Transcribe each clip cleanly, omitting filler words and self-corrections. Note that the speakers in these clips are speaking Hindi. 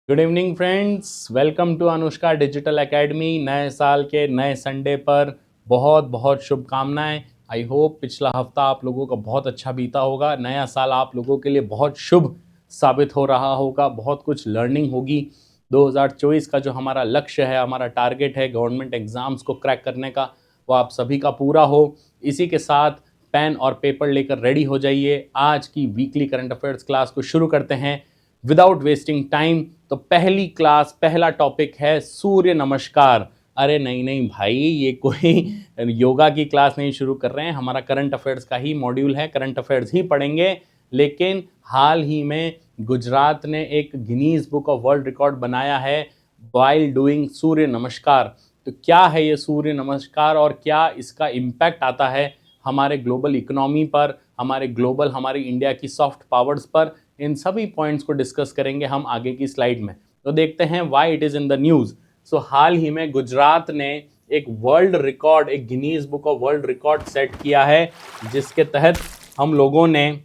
Good evening friends, welcome to Anushka Digital Academy. नए साल के नए संडे पर बहुत बहुत शुभकामनाएं। आई होप पिछला हफ्ता आप लोगों का बहुत अच्छा बीता होगा। नया साल आप लोगों के लिए बहुत शुभ साबित हो रहा होगा, बहुत कुछ लर्निंग होगी। 2024 का जो हमारा लक्ष्य है, हमारा टारगेट है गवर्नमेंट एग्जाम्स को क्रैक करने का, वो आप सभी का पूरा हो। इसी के साथ पेन और पेपर लेकर रेडी हो जाइए। आज की वीकली करंट अफेयर्स क्लास को शुरू करते हैं विदाउट वेस्टिंग टाइम। तो पहली क्लास, पहला टॉपिक है सूर्य नमस्कार। अरे नहीं नहीं भाई, ये कोई योगा की क्लास नहीं शुरू कर रहे हैं, हमारा करंट अफेयर्स का ही मॉड्यूल है, करंट अफेयर्स ही पढ़ेंगे। लेकिन हाल ही में गुजरात ने एक Guinness book of world record बनाया है वाइल डूइंग सूर्य नमस्कार। तो क्या है ये सूर्य नमस्कार और क्या इसका इम्पैक्ट आता है हमारे ग्लोबल इकोनॉमी पर, हमारी इंडिया की सॉफ्ट पावर्स पर, इन सभी पॉइंट्स को डिस्कस करेंगे हम आगे की स्लाइड में। तो देखते हैं why it is in the news. So हाल ही में गुजरात ने एक वर्ल्ड रिकॉर्ड, एक Guinness book of world record set किया है, जिसके तहत हम लोगों ने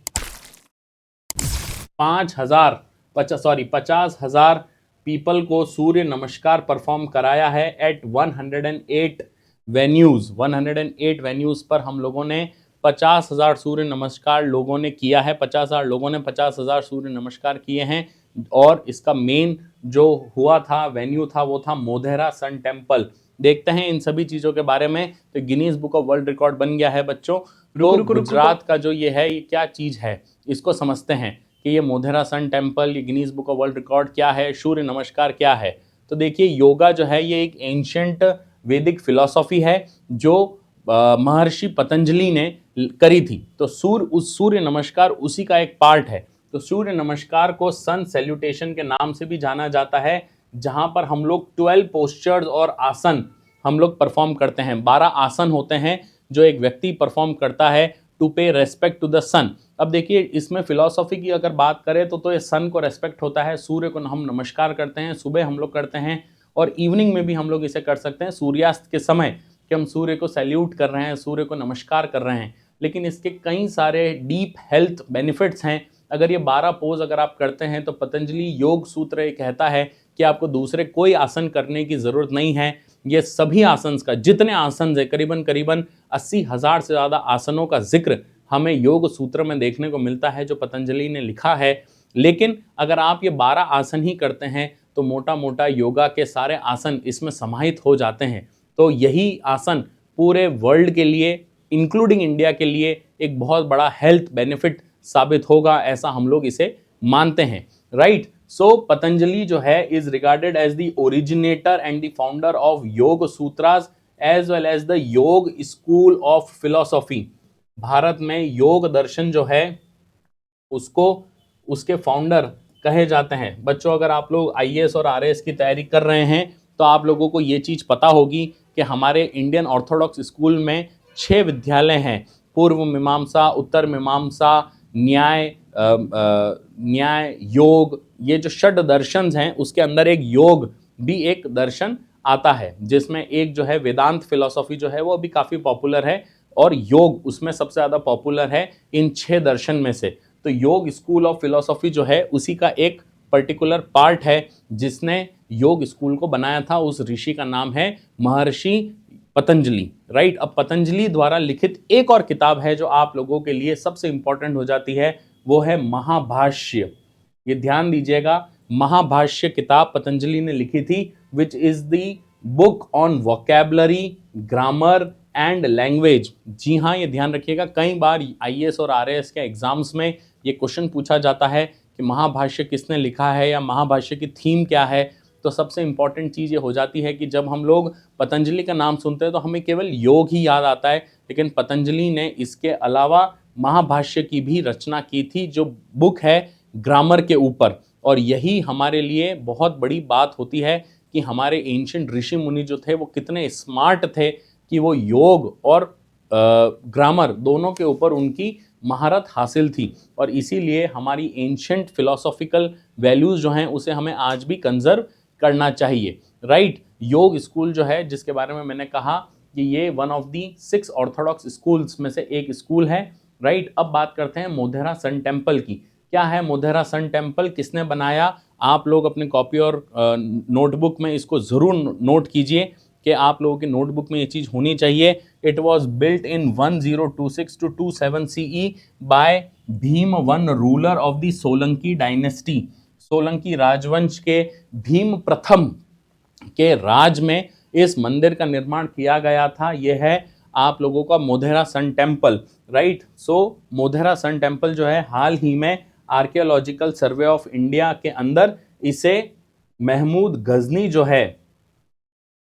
50,000 पीपल को सूर्य नमस्कार परफॉर्म कराया है एट 108 वेन्यूज। 108 वेन्यूज पर हम लोगों ने 50,000 सूर्य नमस्कार लोगों ने किया है। 50,000 लोगों ने 50,000 सूर्य नमस्कार किए हैं। और इसका मेन जो हुआ था, वेन्यू था, वो था मोधेरा सन टेम्पल। देखते हैं इन सभी चीज़ों के बारे में। तो Guinness book of world record बन गया है बच्चों। तो गुजरात का जो ये है, ये क्या चीज़ है, इसको समझते हैं कि ये मोधेरा सन टेम्पल, ये Guinness book of world record क्या है, सूर्य नमस्कार क्या है। तो देखिए, योगा जो है ये एक एंशियंट वैदिक फिलॉसफी है जो महर्षि पतंजलि ने करी थी। तो सूर्य नमस्कार उसी का एक पार्ट है। तो सूर्य नमस्कार को सन सैल्यूटेशन के नाम से भी जाना जाता है, जहां पर हम लोग 12 पोस्चर्स और आसन हम लोग परफॉर्म करते हैं। 12 आसन होते हैं जो एक व्यक्ति परफॉर्म करता है टू पे रेस्पेक्ट टू द सन। अब देखिए, इसमें फिलॉसफी की अगर बात करें तो ये सन को रेस्पेक्ट होता है, सूर्य को हम नमस्कार करते हैं, सुबह हम लोग करते हैं और इवनिंग में भी हम लोग इसे कर सकते हैं, सूर्यास्त के समय, कि हम सूर्य को सैल्यूट कर रहे हैं, सूर्य को नमस्कार कर रहे हैं। लेकिन इसके कई सारे डीप हेल्थ बेनिफिट्स हैं। अगर ये 12 पोज अगर आप करते हैं तो पतंजलि योग सूत्र ये कहता है कि आपको दूसरे कोई आसन करने की ज़रूरत नहीं है। ये सभी आसन का, जितने आसन है, करीबन करीबन 80,000 से ज़्यादा आसनों का जिक्र हमें योग सूत्र में देखने को मिलता है, जो पतंजलि ने लिखा है। लेकिन अगर आप ये 12 आसन ही करते हैं तो मोटा मोटा योगा के सारे आसन इसमें समाहित हो जाते हैं। तो यही आसन पूरे वर्ल्ड के लिए, इंक्लूडिंग इंडिया के लिए, एक बहुत बड़ा हेल्थ बेनिफिट साबित होगा, ऐसा हम लोग इसे मानते हैं, राइट। सो पतंजलि जो है is regarded as the originator and the founder of yoga sutras as well as the yoga school of philosophy. Bharat में योग दर्शन जो है उसको, उसके फाउंडर कहे जाते हैं। बच्चों, अगर आप लोग आईएएस और आरएएस की तैयारी कर रहे हैं तो आप लोगों को ये चीज़ पता होगी कि हमारे इंडियन ऑर्थोडॉक्स स्कूल में 6 विद्यालय हैं। पूर्व मीमांसा, उत्तर मीमांसा, न्याय, योग, ये जो षड दर्शन हैं उसके अंदर एक योग भी एक दर्शन आता है, जिसमें एक जो है वेदांत फिलॉसफी जो है वो अभी काफ़ी पॉपुलर है और योग उसमें सबसे ज़्यादा पॉपुलर है इन 6 दर्शन में से। तो योग स्कूल ऑफ फिलॉसफी जो है उसी का एक पर्टिकुलर पार्ट है जिसने योग स्कूल को बनाया था। उस ऋषि का नाम है महर्षि पतंजलि, राइट। अब पतंजलि द्वारा लिखित एक और किताब है जो आप लोगों के लिए सबसे इंपॉर्टेंट हो जाती है, वो है महाभाष्य। ये ध्यान दीजिएगा, महाभाष्य किताब पतंजलि ने लिखी थी, which is the book on vocabulary, grammar and language. जी हाँ, ये ध्यान रखिएगा, कई बार आईएएस और आरएएस के एग्जाम्स में ये क्वेश्चन पूछा जाता है कि महाभाष्य किसने लिखा है या महाभाष्य की थीम क्या है। तो सबसे इंपॉर्टेंट चीज़ ये हो जाती है कि जब हम लोग पतंजलि का नाम सुनते हैं तो हमें केवल योग ही याद आता है, लेकिन पतंजलि ने इसके अलावा महाभाष्य की भी रचना की थी, जो बुक है ग्रामर के ऊपर। और यही हमारे लिए बहुत बड़ी बात होती है कि हमारे एंशिएंट ऋषि मुनि जो थे वो कितने स्मार्ट थे कि वो योग और ग्रामर दोनों के ऊपर उनकी महारत हासिल थी। और इसीलिए हमारी एंशिएंट फिलोसॉफिकल वैल्यूज़ जो हैं उसे हमें आज भी कंजर्व करना चाहिए, राइट। योग स्कूल जो है, जिसके बारे में मैंने कहा कि ये one of the 6 Orthodox schools में से एक स्कूल है, राइट। अब बात करते हैं मोधेरा सन टेम्पल की। क्या है मोधेरा सन टेम्पल, किसने बनाया? आप लोग अपने कॉपी और नोटबुक में इसको ज़रूर नोट कीजिए कि आप लोगों की नोटबुक में ये चीज़ होनी चाहिए। It was built in 1026 to 27 CE by Bhim one ruler of the Solanki dynasty. Solanki राजवंश के भीम प्रथम के राज में इस मंदिर का निर्माण किया गया था। यह है आप लोगों का मोधेरा सन टेम्पल, राइट। सो मोधेरा सन टेम्पल जो है हाल ही में आर्कियोलॉजिकल सर्वे ऑफ इंडिया के अंदर इसे महमूद गजनी जो है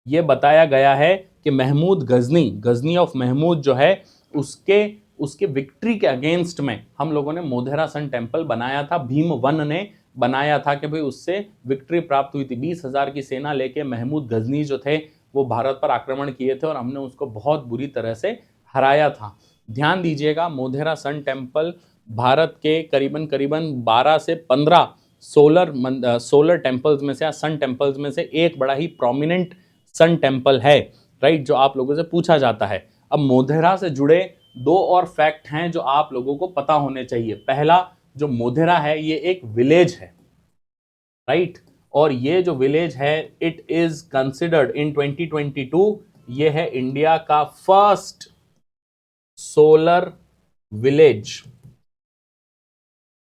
ये बताया गया है कि महमूद गजनी ऑफ महमूद जो है उसके विक्ट्री के अगेंस्ट में हम लोगों ने मोधेरा सन टेम्पल बनाया था। भीम वन ने बनाया था कि भाई उससे विक्ट्री प्राप्त हुई थी। 20,000 की सेना लेके महमूद गजनी जो थे वो भारत पर आक्रमण किए थे और हमने उसको बहुत बुरी तरह से हराया था। ध्यान दीजिएगा, मोधेरा सन टेम्पल भारत के करीबन 12 से 15 सोलर टेम्पल्स में से या सन टेम्पल्स में से एक बड़ा ही प्रोमिनेंट सन टेम्पल है, राइट, जो आप लोगों से पूछा जाता है। अब मोधेरा से जुड़े दो और फैक्ट हैं जो आप लोगों को पता होने चाहिए। पहला, जो मोधेरा है ये एक विलेज है, राइट, और ये जो विलेज है इट इज कंसिडर्ड इन 2022 ये है इंडिया का फर्स्ट सोलर विलेज।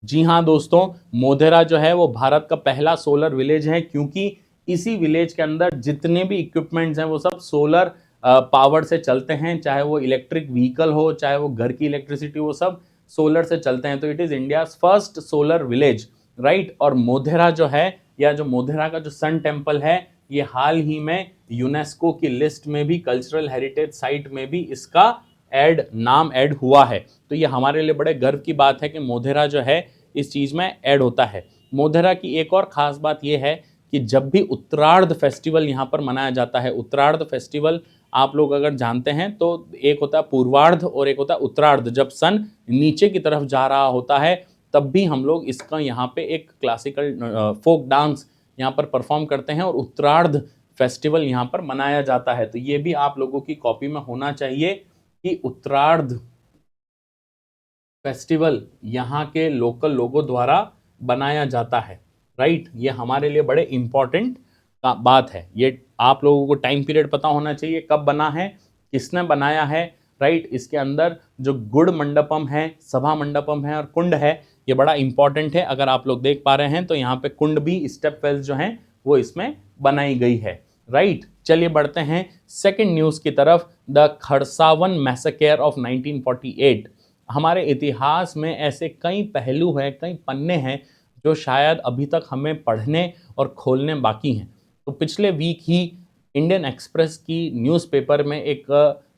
जी हां दोस्तों, मोधेरा जो है वो भारत का पहला सोलर विलेज है, क्योंकि इसी विलेज के अंदर जितने भी इक्विपमेंट्स हैं वो सब सोलर पावर से चलते हैं। चाहे वो इलेक्ट्रिक व्हीकल हो, चाहे वो घर की इलेक्ट्रिसिटी, वो सब सोलर से चलते हैं। तो it is India first solar village, right. और मोधेरा जो है, या जो मोधेरा का जो सन टेम्पल है, ये हाल ही में यूनेस्को की लिस्ट में भी, कल्चरल हेरिटेज साइट में भी इसका नाम ऐड हुआ है। तो ये हमारे लिए बड़े गर्व की बात है कि मोधेरा जो है इस चीज़ में ऐड होता है। मोधेरा की एक और ख़ास बात यह है कि जब भी उत्तरार्ध फेस्टिवल यहाँ पर मनाया जाता है, उत्तरार्ध फेस्टिवल आप लोग अगर जानते हैं तो एक होता है पूर्वार्ध और एक होता है उत्तरार्ध। जब सन नीचे की तरफ जा रहा होता है तब भी हम लोग इसका यहाँ पे एक क्लासिकल फोक डांस यहाँ पर परफॉर्म करते हैं और उत्तरार्ध फेस्टिवल यहाँ पर मनाया जाता है। तो ये भी आप लोगों की कॉपी में होना चाहिए कि उत्तरार्ध फेस्टिवल यहाँ के लोकल लोगों द्वारा बनाया जाता है, राइट। ये हमारे लिए बड़े इंपॉर्टेंट बात है। ये आप लोगों को टाइम पीरियड पता होना चाहिए, कब बना है, किसने बनाया है, राइट। इसके अंदर जो गुड़ मंडपम है, सभा मंडपम है और कुंड है, ये बड़ा इंपॉर्टेंट है। अगर आप लोग देख पा रहे हैं तो यहाँ पे कुंड भी, स्टेप वेल्स जो हैं वो इसमें बनाई गई है, राइट। चलिए बढ़ते हैं सेकेंड न्यूज़ की तरफ। The Kharsawan massacre of 1948। हमारे इतिहास में ऐसे कई पहलू हैं, कई पन्ने हैं जो शायद अभी तक हमें पढ़ने और खोलने बाकी हैं। तो पिछले वीक ही इंडियन एक्सप्रेस की न्यूज़पेपर में एक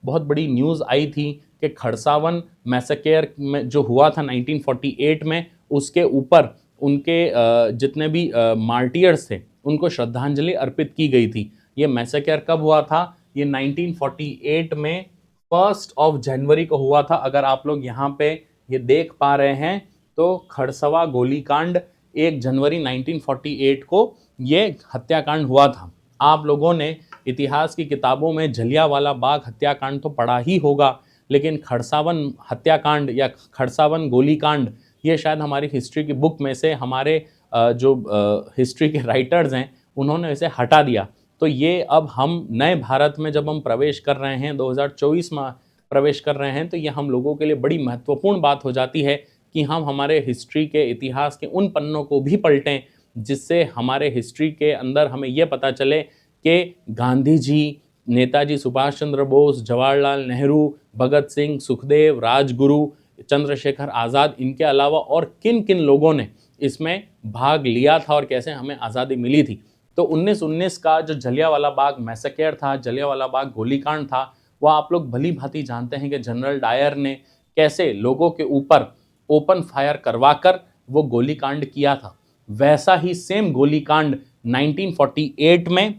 बहुत बड़ी न्यूज़ आई थी कि खरसावन मैसेकेयर में जो हुआ था 1948 में, उसके ऊपर उनके जितने भी मार्टियर्स थे उनको श्रद्धांजलि अर्पित की गई थी। ये मैसेकेयर कब हुआ था? ये 1948 में 1 जनवरी को हुआ था। अगर आप लोग यहाँ पे ये देख पा रहे हैं तो खरसवा गोलीकांड 1 जनवरी 1948 को ये हत्याकांड हुआ था। आप लोगों ने इतिहास की किताबों में जलियांवाला बाग हत्याकांड तो पढ़ा ही होगा, लेकिन खरसावन हत्याकांड या खरसावन गोलीकांड ये शायद हमारी हिस्ट्री की बुक में से हमारे जो हिस्ट्री के राइटर्स हैं उन्होंने इसे हटा दिया। तो ये अब हम नए भारत में जब हम प्रवेश कर रहे हैं, 2024 में प्रवेश कर रहे हैं, तो ये हम लोगों के लिए बड़ी महत्वपूर्ण बात हो जाती है कि हम हमारे हिस्ट्री के, इतिहास के उन पन्नों को भी पलटें जिससे हमारे हिस्ट्री के अंदर हमें यह पता चले कि गांधी जी, नेताजी सुभाष चंद्र बोस, जवाहरलाल नेहरू, भगत सिंह, सुखदेव, राजगुरु, चंद्रशेखर आज़ाद, इनके अलावा और किन किन लोगों ने इसमें भाग लिया था और कैसे हमें आज़ादी मिली थी। तो 1919 का जो जलियांवाला बाग मैसेकेयर था, जलियांवाला बाग गोलीकांड था, वह आप लोग भली भांति जानते हैं कि जनरल डायर ने कैसे लोगों के ऊपर ओपन फायर करवाकर वो गोलीकांड किया था। वैसा ही सेम गोलीकांड 1948 में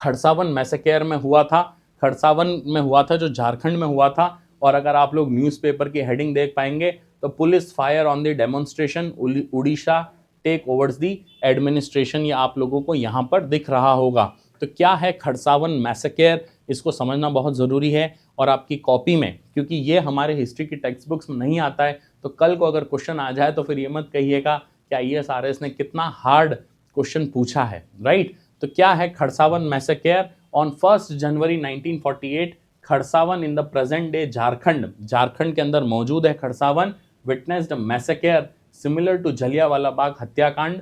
खरसावन मैसेकेयर में हुआ था। खरसावन में हुआ था जो झारखंड में हुआ था। और अगर आप लोग न्यूज़पेपर की हेडिंग देख पाएंगे तो police fire on the demonstration, Orissa take overs the administration, ये आप लोगों को यहाँ पर दिख रहा होगा। तो क्या है खरसावन मैसेकेयर, इसको समझना बहुत ज़रूरी है। और आपकी कॉपी में, क्योंकि ये हमारे हिस्ट्री की टेक्स्ट बुक्स में नहीं आता है, तो कल को अगर क्वेश्चन आ जाए तो फिर ये मत कहिएगा कि IAS RS ने कितना हार्ड क्वेश्चन पूछा है, राइट। तो क्या है Kharsawan massacre on 1 January 1948, Kharsawan in the present day Jharkhand के अंदर मौजूद है Kharsawan, witnessed massacre similar to Jallianwala Bagh हत्याकांड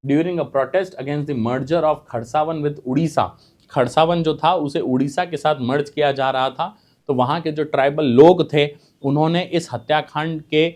during a protest against the merger of Kharsawan with Orissa. Kharsawan जो था उसे उड़ीसा के साथ मर्ज किया जा रहा था, तो वहाँ के जो ट्राइबल लोग थे उन्होंने इस हत्याकांड के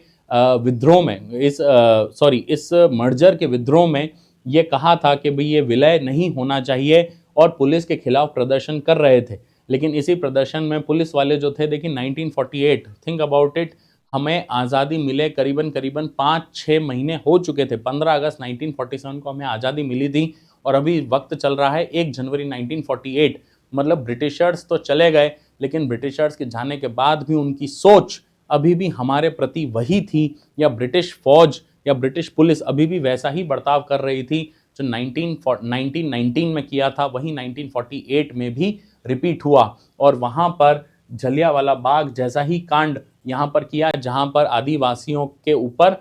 विद्रोह में, इस मर्जर के विद्रोह में ये कहा था कि भाई ये विलय नहीं होना चाहिए, और पुलिस के खिलाफ प्रदर्शन कर रहे थे। लेकिन इसी प्रदर्शन में पुलिस वाले जो थे, देखिए 1948, थिंक अबाउट इट, हमें आज़ादी मिले करीबन 5-6 महीने हो चुके थे। 15 अगस्त 1947 को हमें आज़ादी मिली थी, और अभी वक्त चल रहा है 1 जनवरी 1948। मतलब ब्रिटिशर्स तो चले गए, लेकिन ब्रिटिशर्स के जाने के बाद भी उनकी सोच अभी भी हमारे प्रति वही थी, या ब्रिटिश फौज या ब्रिटिश पुलिस अभी भी वैसा ही बर्ताव कर रही थी जो 1919 में किया था, वही 1948 में भी रिपीट हुआ। और वहाँ पर जलियांवाला बाग जैसा ही कांड यहाँ पर किया, जहाँ पर आदिवासियों के ऊपर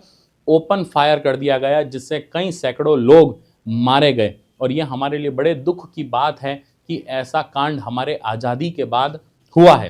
ओपन फायर कर दिया गया, जिससे कई सैकड़ों लोग मारे गए। और ये हमारे लिए बड़े दुख की बात है कि ऐसा कांड हमारे आज़ादी के बाद हुआ है।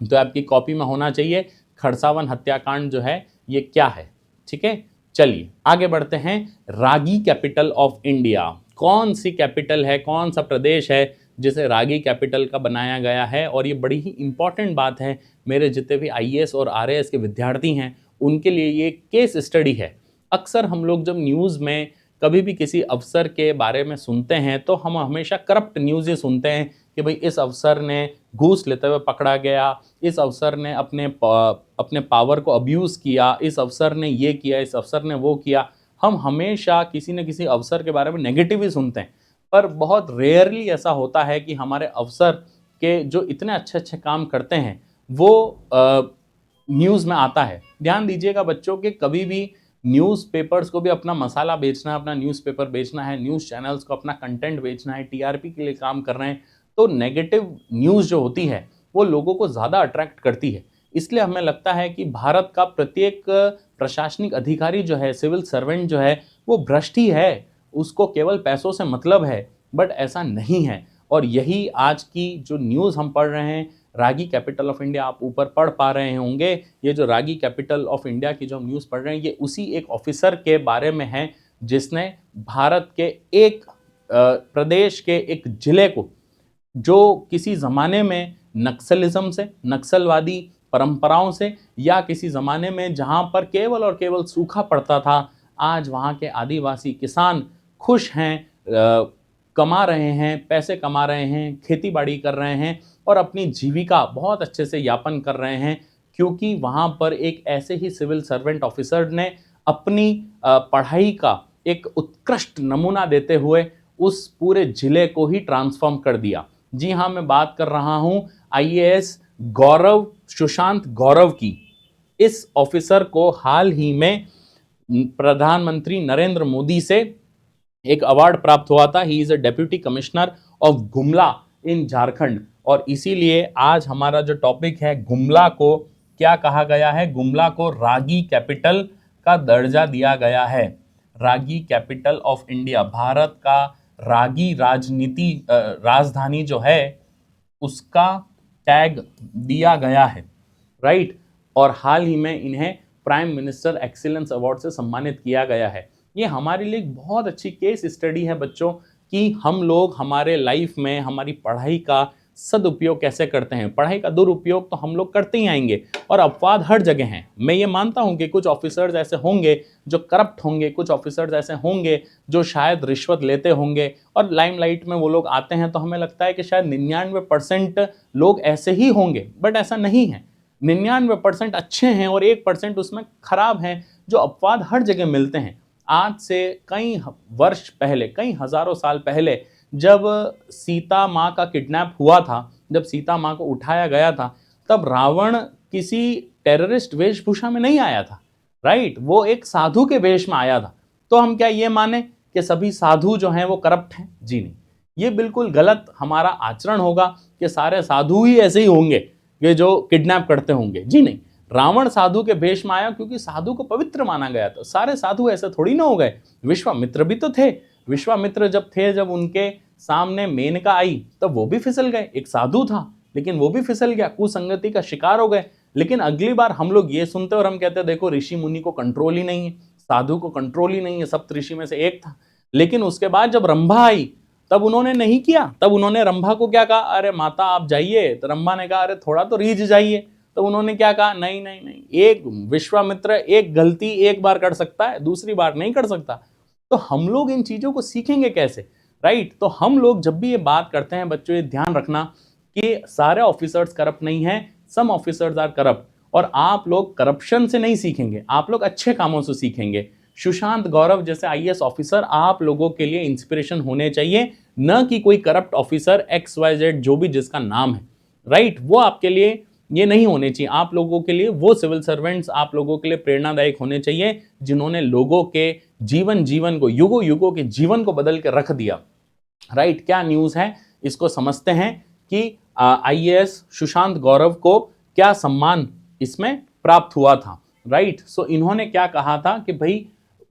तो आपकी कॉपी में होना चाहिए खरसावन हत्याकांड जो है ये क्या है, ठीक है। चलिए आगे बढ़ते हैं। रागी कैपिटल ऑफ इंडिया, कौन सी कैपिटल है, कौन सा प्रदेश है जिसे रागी कैपिटल का बनाया गया है। और ये बड़ी ही इंपॉर्टेंट बात है, मेरे जितने भी IAS और RAS के विद्यार्थी हैं उनके लिए ये केस स्टडी है। अक्सर हम लोग जब न्यूज़ में कभी भी किसी अफसर के बारे में सुनते हैं तो हम हमेशा करप्ट न्यूज़ ही सुनते हैं कि भाई इस अफसर ने घूस लेते हुए पकड़ा गया, इस अफसर ने अपने पावर को अब्यूज़ किया, इस अफसर ने ये किया, इस अफसर ने वो किया। हम हमेशा किसी न किसी अफसर के बारे में नेगेटिव ही सुनते हैं, पर बहुत रेयरली ऐसा होता है कि हमारे अफसर के जो इतने अच्छे काम करते हैं वो न्यूज़ में आता है। ध्यान दीजिएगा बच्चों के, कभी भी न्यूज़पेपर्स को भी अपना मसाला बेचना है, अपना न्यूज़पेपर बेचना है, न्यूज़ चैनल्स को अपना कंटेंट बेचना है, TRP के लिए काम कर रहे हैं, तो नेगेटिव न्यूज़ जो होती है वो लोगों को ज़्यादा अट्रैक्ट करती है। इसलिए हमें लगता है कि भारत का प्रत्येक प्रशासनिक अधिकारी जो है, सिविल सर्वेंट जो है, वो भ्रष्ट ही है, उसको केवल पैसों से मतलब है। बट ऐसा नहीं है। और यही आज की जो न्यूज़ हम पढ़ रहे हैं, रागी कैपिटल ऑफ इंडिया, आप ऊपर पढ़ पा रहे होंगे, ये जो रागी कैपिटल ऑफ इंडिया की जो हम न्यूज़ पढ़ रहे हैं, ये उसी एक ऑफिसर के बारे में है जिसने भारत के एक प्रदेश के एक जिले को, जो किसी ज़माने में नक्सलिज्म से, नक्सलवादी परंपराओं से, या किसी ज़माने में जहाँ पर केवल और केवल सूखा पड़ता था, आज वहाँ के आदिवासी किसान खुश हैं, कमा रहे हैं, पैसे कमा रहे हैं, खेती बाड़ी कर रहे हैं और अपनी जीविका बहुत अच्छे से यापन कर रहे हैं, क्योंकि वहाँ पर एक ऐसे ही सिविल सर्वेंट ऑफिसर ने अपनी पढ़ाई का एक उत्कृष्ट नमूना देते हुए उस पूरे जिले को ही ट्रांसफॉर्म कर दिया। जी हाँ, मैं बात कर रहा हूँ IAS सुशांत गौरव की। इस ऑफिसर को हाल ही में प्रधानमंत्री नरेंद्र मोदी से एक अवार्ड प्राप्त हुआ था। He is a deputy commissioner of Gumla in Jharkhand. और इसीलिए आज हमारा जो टॉपिक है, गुमला को क्या कहा गया है, गुमला को रागी कैपिटल का दर्जा दिया गया है। रागी कैपिटल ऑफ इंडिया, भारत का रागी राजधानी जो है उसका टैग दिया गया है, राइट। और हाल ही में इन्हें प्राइम मिनिस्टर एक्सीलेंस अवार्ड से सम्मानित किया गया है। ये हमारे लिए एक बहुत अच्छी केस स्टडी है बच्चों, कि हम लोग हमारे लाइफ में हमारी पढ़ाई का सदुपयोग कैसे करते हैं। पढ़ाई का दुरुपयोग तो हम लोग करते ही आएंगे, और अपवाद हर जगह हैं। मैं ये मानता हूँ कि कुछ ऑफिसर्स ऐसे होंगे जो करप्ट होंगे, कुछ ऑफिसर्स ऐसे होंगे जो शायद रिश्वत लेते होंगे, और लाइमलाइट में वो लोग आते हैं तो हमें लगता है कि शायद 99% लोग ऐसे ही होंगे, बट ऐसा नहीं है। 99% अच्छे हैं और 1% उसमें खराब हैं, जो अपवाद हर जगह मिलते हैं। आज से कई वर्ष पहले, कई हजारों साल पहले, जब सीता माँ का किडनैप हुआ था, जब सीता माँ को उठाया गया था, तब रावण किसी टेररिस्ट वेशभूषा में नहीं आया था, राइट। वो एक साधु के वेश में आया था। तो हम क्या ये माने कि सभी साधु जो हैं वो करप्ट हैं? जी नहीं, ये बिल्कुल गलत हमारा आचरण होगा कि सारे साधु ही ऐसे ही होंगे कि जो किडनैप करते होंगे। जी नहीं, रावण साधु के भेष में आया क्योंकि साधु को पवित्र माना गया था। सारे साधु ऐसे थोड़ी ना हो गए, विश्वामित्र भी तो थे। विश्वामित्र जब थे, जब उनके सामने मेनका आई तब वो भी फिसल गए। एक साधु था लेकिन वो भी फिसल गया, कुसंगति का शिकार हो गए। लेकिन अगली बार हम लोग ये सुनते और हम कहते देखो ऋषि मुनि को कंट्रोल ही नहीं है, साधु को कंट्रोल ही नहीं है, सप्त ऋषि में से एक था। लेकिन उसके बाद जब रंभा आई तब उन्होंने नहीं किया, तब उन्होंने रंभा को क्या कहा, अरे माता आप जाइए। तो रंभा ने कहा अरे थोड़ा तो रीझ जाइए। तो उन्होंने क्या कहा, नहीं नहीं नहीं, एक विश्वामित्र एक गलती एक बार कर सकता है, दूसरी बार नहीं कर सकता। तो हम लोग इन चीजों को सीखेंगे कैसे, राइट। तो हम लोग जब भी ये बात करते हैं बच्चों, ये ध्यान रखना कि सारे ऑफिसर्स करप्ट नहीं है, सम ऑफिसर्स आर करप्ट। और आप लोग करप्शन से नहीं सीखेंगे, आप लोग अच्छे कामों से सीखेंगे। सुशांत गौरव जैसे आईएएस ऑफिसर आप लोगों के लिए इंस्पिरेशन होने चाहिए, न कि कोई करप्ट ऑफिसर XYZ जो भी जिसका नाम है, राइट। वो आपके लिए ये नहीं होने चाहिए। आप लोगों के लिए वो सिविल सर्वेंट्स आप लोगों के लिए प्रेरणादायक होने चाहिए जिन्होंने लोगों के जीवन को, युगों युगों के जीवन को बदल के रख दिया, राइट। क्या न्यूज है इसको समझते हैं कि आईएएस सुशांत गौरव को क्या सम्मान इसमें प्राप्त हुआ था, राइट। सो इन्होंने क्या कहा था कि भाई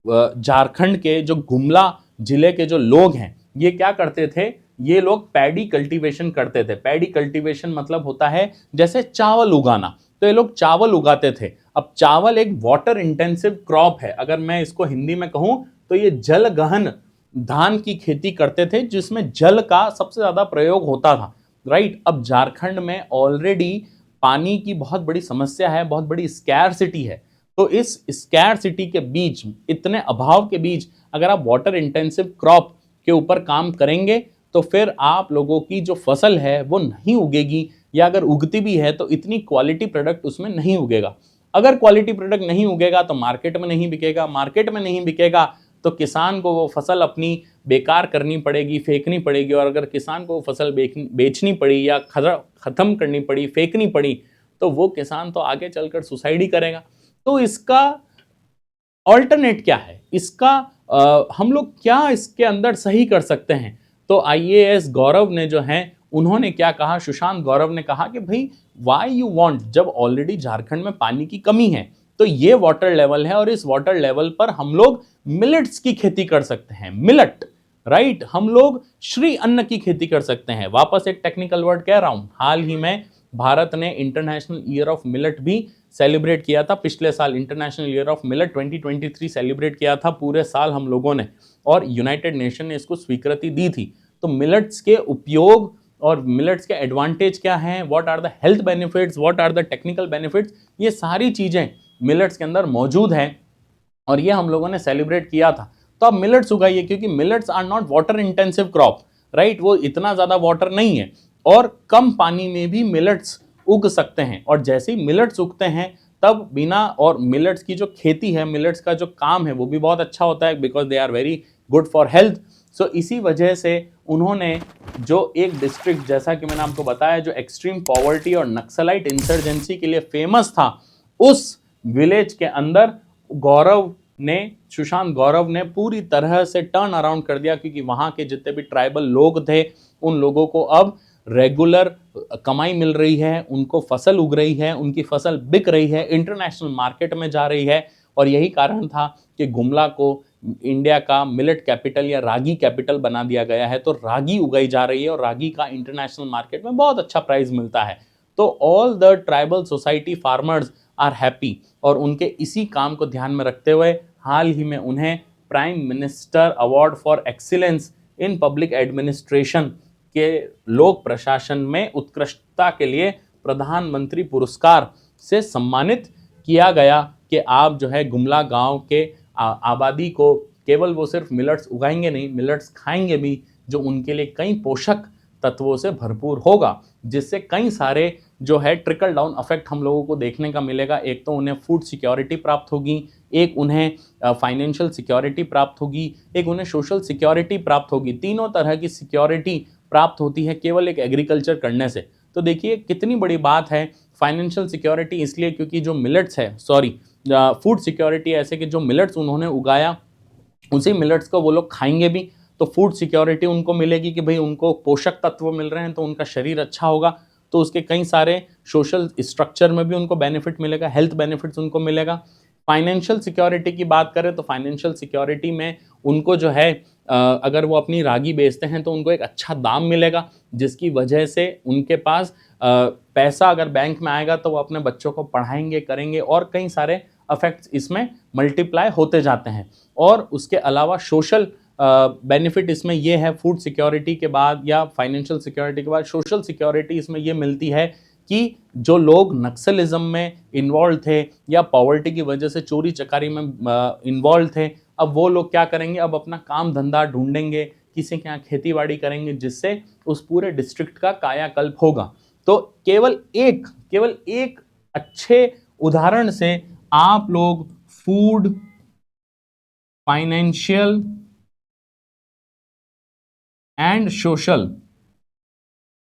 झारखंड के जो गुमला जिले के जो लोग हैं ये क्या करते थे, ये लोग पैडी कल्टीवेशन करते थे। पैडी कल्टीवेशन मतलब होता है जैसे चावल उगाना, तो ये लोग चावल उगाते थे। अब चावल एक वाटर इंटेंसिव क्रॉप है, अगर मैं इसको हिंदी में कहूं तो ये जल गहन धान की खेती करते थे जिसमें जल का सबसे ज्यादा प्रयोग होता था, राइट। अब झारखंड में ऑलरेडी पानी की बहुत बड़ी समस्या है, बहुत बड़ी स्कैरसिटी है। तो इस स्कैरसिटी के बीच, इतने अभाव के बीच अगर आप वाटर इंटेंसिव क्रॉप के ऊपर काम करेंगे तो फिर आप लोगों की जो फसल है वो नहीं उगेगी, या अगर उगती भी है तो इतनी क्वालिटी प्रोडक्ट उसमें नहीं उगेगा। अगर क्वालिटी प्रोडक्ट नहीं उगेगा तो मार्केट में नहीं बिकेगा, मार्केट में नहीं बिकेगा तो किसान को वो फसल अपनी बेकार करनी पड़ेगी, फेंकनी पड़ेगी। और अगर किसान को फसल बेचनी पड़ी या खत्म करनी पड़ी, फेंकनी पड़ी, तो वो किसान तो आगे चलकर सुसाइड ही करेगा। तो इसका ऑल्टरनेट क्या है, इसका हम लोग क्या इसके अंदर सही कर सकते हैं। तो आईएएस गौरव ने जो है उन्होंने क्या कहा, सुशांत गौरव ने कहा कि भाई व्हाई यू वांट, जब ऑलरेडी झारखंड में पानी की कमी है तो ये वाटर लेवल है और इस वाटर लेवल पर हम लोग मिलेट्स की खेती कर सकते हैं, मिलेट, राइट। हम लोग श्री अन्न की खेती कर सकते हैं। वापस एक टेक्निकल वर्ड कह रहा हूं, हाल ही में भारत ने इंटरनेशनल ईयर ऑफ मिलेट भी सेलिब्रेट किया था। पिछले साल international year of millet 2023 celebrate किया था पूरे साल हम लोगों ने, और यूनाइटेड नेशन ने इसको स्वीकृति दी थी। तो मिलेट्स के उपयोग और मिलेट्स के एडवांटेज क्या हैं, what are the health benefits, what are the technical benefits, ये सारी चीजें मिलेट्स के अंदर मौजूद हैं और ये हम लोगों ने सेलिब्रेट किया था। तो आप मिलेट्स उगाइए, क्योंकि millets are not water intensive crop, right. वो इतना ज्यादा वाटर नहीं है और कम पानी में भी मिलेट्स उग सकते हैं। और जैसे ही मिलेट्स उगते हैं तब बिना, और मिलेट्स की जो खेती है, मिलेट्स का जो काम है वो भी बहुत अच्छा होता है, because they are very good for health. So इसी वजह से उन्होंने जो एक डिस्ट्रिक्ट, जैसा कि मैंने आपको बताया, जो एक्सट्रीम पॉवर्टी और नक्सलाइट इंसर्जेंसी के लिए फेमस था, उस विलेज के अंदर सुशांत गौरव ने पूरी तरह से टर्न अराउंड कर दिया, क्योंकि वहां के जितने भी ट्राइबल लोग थे उन लोगों को अब रेगुलर कमाई मिल रही है, उनको फसल उग रही है, उनकी फसल बिक रही है, इंटरनेशनल मार्केट में जा रही है। और यही कारण था कि गुमला को इंडिया का मिलेट कैपिटल या रागी कैपिटल बना दिया गया है। तो रागी उगाई जा रही है और रागी का इंटरनेशनल मार्केट में बहुत अच्छा प्राइस मिलता है। तो all the tribal society farmers are happy, और उनके इसी काम को ध्यान में रखते हुए हाल ही में उन्हें prime minister award for excellence in public administration के लोक प्रशासन में उत्कृष्टता के लिए प्रधानमंत्री पुरस्कार से सम्मानित किया गया कि आप जो है गुमला गांव के आबादी को केवल वो सिर्फ मिलेट्स उगाएंगे नहीं, मिलेट्स खाएंगे भी, जो उनके लिए कई पोषक तत्वों से भरपूर होगा, जिससे कई सारे जो है ट्रिकल डाउन इफेक्ट हम लोगों को देखने का मिलेगा। एक तो उन्हें फूड सिक्योरिटी प्राप्त होगी, एक उन्हें फाइनेंशियल सिक्योरिटी प्राप्त होगी, एक उन्हें सोशल सिक्योरिटी प्राप्त होगी। तीनों तरह की सिक्योरिटी प्राप्त होती है केवल एक एग्रीकल्चर करने से। तो देखिए कितनी बड़ी बात है। फाइनेंशियल सिक्योरिटी इसलिए क्योंकि जो मिलेट्स है, फूड सिक्योरिटी ऐसे कि जो मिलेट्स उन्होंने उगाया उसी मिलेट्स को वो लोग खाएंगे भी, तो फूड सिक्योरिटी उनको मिलेगी कि भाई उनको पोषक तत्व मिल रहे हैं तो उनका शरीर अच्छा होगा। तो उसके कई सारे सोशल स्ट्रक्चर में भी उनको बेनिफिट मिलेगा, हेल्थ बेनिफिट्स उनको मिलेगा। फाइनेंशियल सिक्योरिटी की बात करें तो फाइनेंशियल सिक्योरिटी में उनको जो है अगर वो अपनी रागी बेचते हैं तो उनको एक अच्छा दाम मिलेगा, जिसकी वजह से उनके पास पैसा अगर बैंक में आएगा तो वो अपने बच्चों को पढ़ाएंगे, करेंगे, और कई सारे इफेक्ट्स इसमें मल्टीप्लाई होते जाते हैं। और उसके अलावा सोशल बेनिफिट इसमें ये है, फूड सिक्योरिटी के बाद या फाइनेंशियल सिक्योरिटी के बाद सोशल सिक्योरिटी इसमें ये मिलती है कि जो लोग नक्सलिज्म में इन्वॉल्व थे या पॉवर्टी की वजह से चोरी चकारी में इन्वॉल्व थे, अब वो लोग क्या करेंगे, अब अपना काम धंधा ढूंढेंगे, किसी के यहाँ खेती बाड़ी करेंगे, जिससे उस पूरे डिस्ट्रिक्ट का कायाकल्प होगा। तो केवल एक अच्छे उदाहरण से आप लोग फूड, फाइनेंशियल एंड सोशल,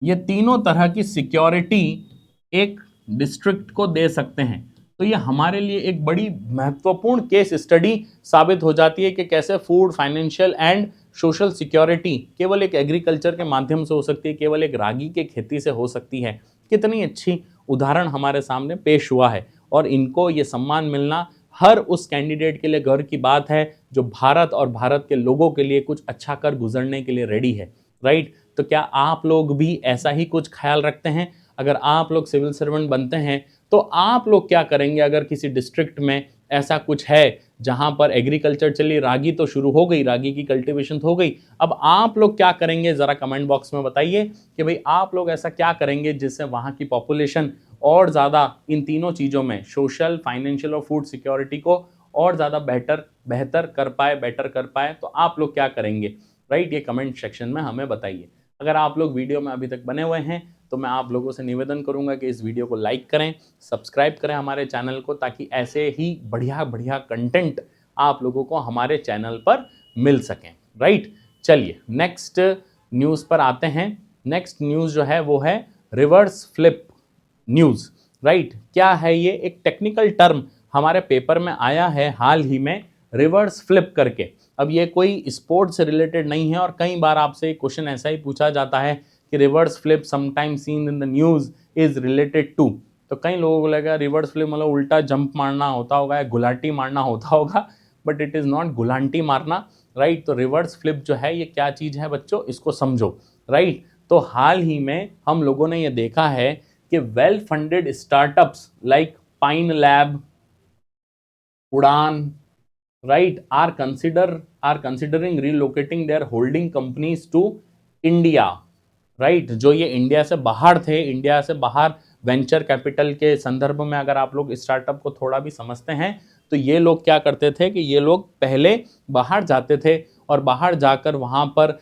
ये तीनों तरह की सिक्योरिटी एक डिस्ट्रिक्ट को दे सकते हैं। तो ये हमारे लिए एक बड़ी महत्वपूर्ण केस स्टडी साबित हो जाती है कि कैसे food, financial and social security केवल एक एग्रीकल्चर के माध्यम से हो सकती है, केवल एक रागी के खेती से हो सकती है। कितनी अच्छी उदाहरण हमारे सामने पेश हुआ है, और इनको ये सम्मान मिलना हर उस कैंडिडेट के लिए गर्व की बात है जो भारत और भारत के लोगों के लिए कुछ अच्छा कर गुजरने के लिए रेडी है, राइट। तो क्या आप लोग भी ऐसा ही कुछ ख्याल रखते हैं? अगर आप लोग सिविल सर्वेंट बनते हैं तो आप लोग क्या करेंगे अगर किसी डिस्ट्रिक्ट में ऐसा कुछ है जहां पर एग्रीकल्चर चली, रागी तो शुरू हो गई, रागी की कल्टीवेशन हो गई, अब आप लोग क्या करेंगे? ज़रा कमेंट बॉक्स में बताइए कि भाई आप लोग ऐसा क्या करेंगे जिससे वहाँ की पॉपुलेशन और ज़्यादा इन तीनों चीज़ों में, सोशल, फाइनेंशियल और फूड सिक्योरिटी को और ज़्यादा बेहतर कर पाए। तो आप लोग क्या करेंगे, राइट? ये कमेंट सेक्शन में हमें बताइए। अगर आप लोग वीडियो में अभी तक बने हुए हैं तो मैं आप लोगों से निवेदन करूंगा कि इस वीडियो को लाइक करें, सब्सक्राइब करें हमारे चैनल को, ताकि ऐसे ही बढ़िया बढ़िया कंटेंट आप लोगों को हमारे चैनल पर मिल सकें, राइट। चलिए नेक्स्ट न्यूज़ पर आते हैं। नेक्स्ट न्यूज़ जो है वो है रिवर्स फ्लिप न्यूज़, राइट। क्या है ये? एक टेक्निकल टर्म हमारे पेपर में आया है हाल ही में, रिवर्स फ्लिप करके। अब ये कोई स्पोर्ट्स से रिलेटेड नहीं है, और कई बार आपसे क्वेश्चन ऐसा ही पूछा जाता है कि reverse flip sometime seen in the news is related to. तो कई लोगों को लगा रिवर्स फ्लिप मतलब उल्टा जंप मारना होता होगा या गुलाटी मारना होता होगा, बट इट इज़ नॉट गुलांटी मारना, राइट। तो रिवर्स फ्लिप जो है ये क्या चीज़ है बच्चों, इसको समझो, राइट। तो हाल ही में हम लोगों ने ये देखा है कि well funded startups like pine lab, उड़ान, right, are considering relocating their holding companies to India, right। जो ये इंडिया से बाहर थे, इंडिया से बाहर वेंचर कैपिटल के संदर्भ में अगर आप लोग स्टार्टअप को थोड़ा भी समझते हैं तो ये लोग क्या करते थे कि ये लोग पहले बाहर जाते थे और बाहर जाकर वहाँ पर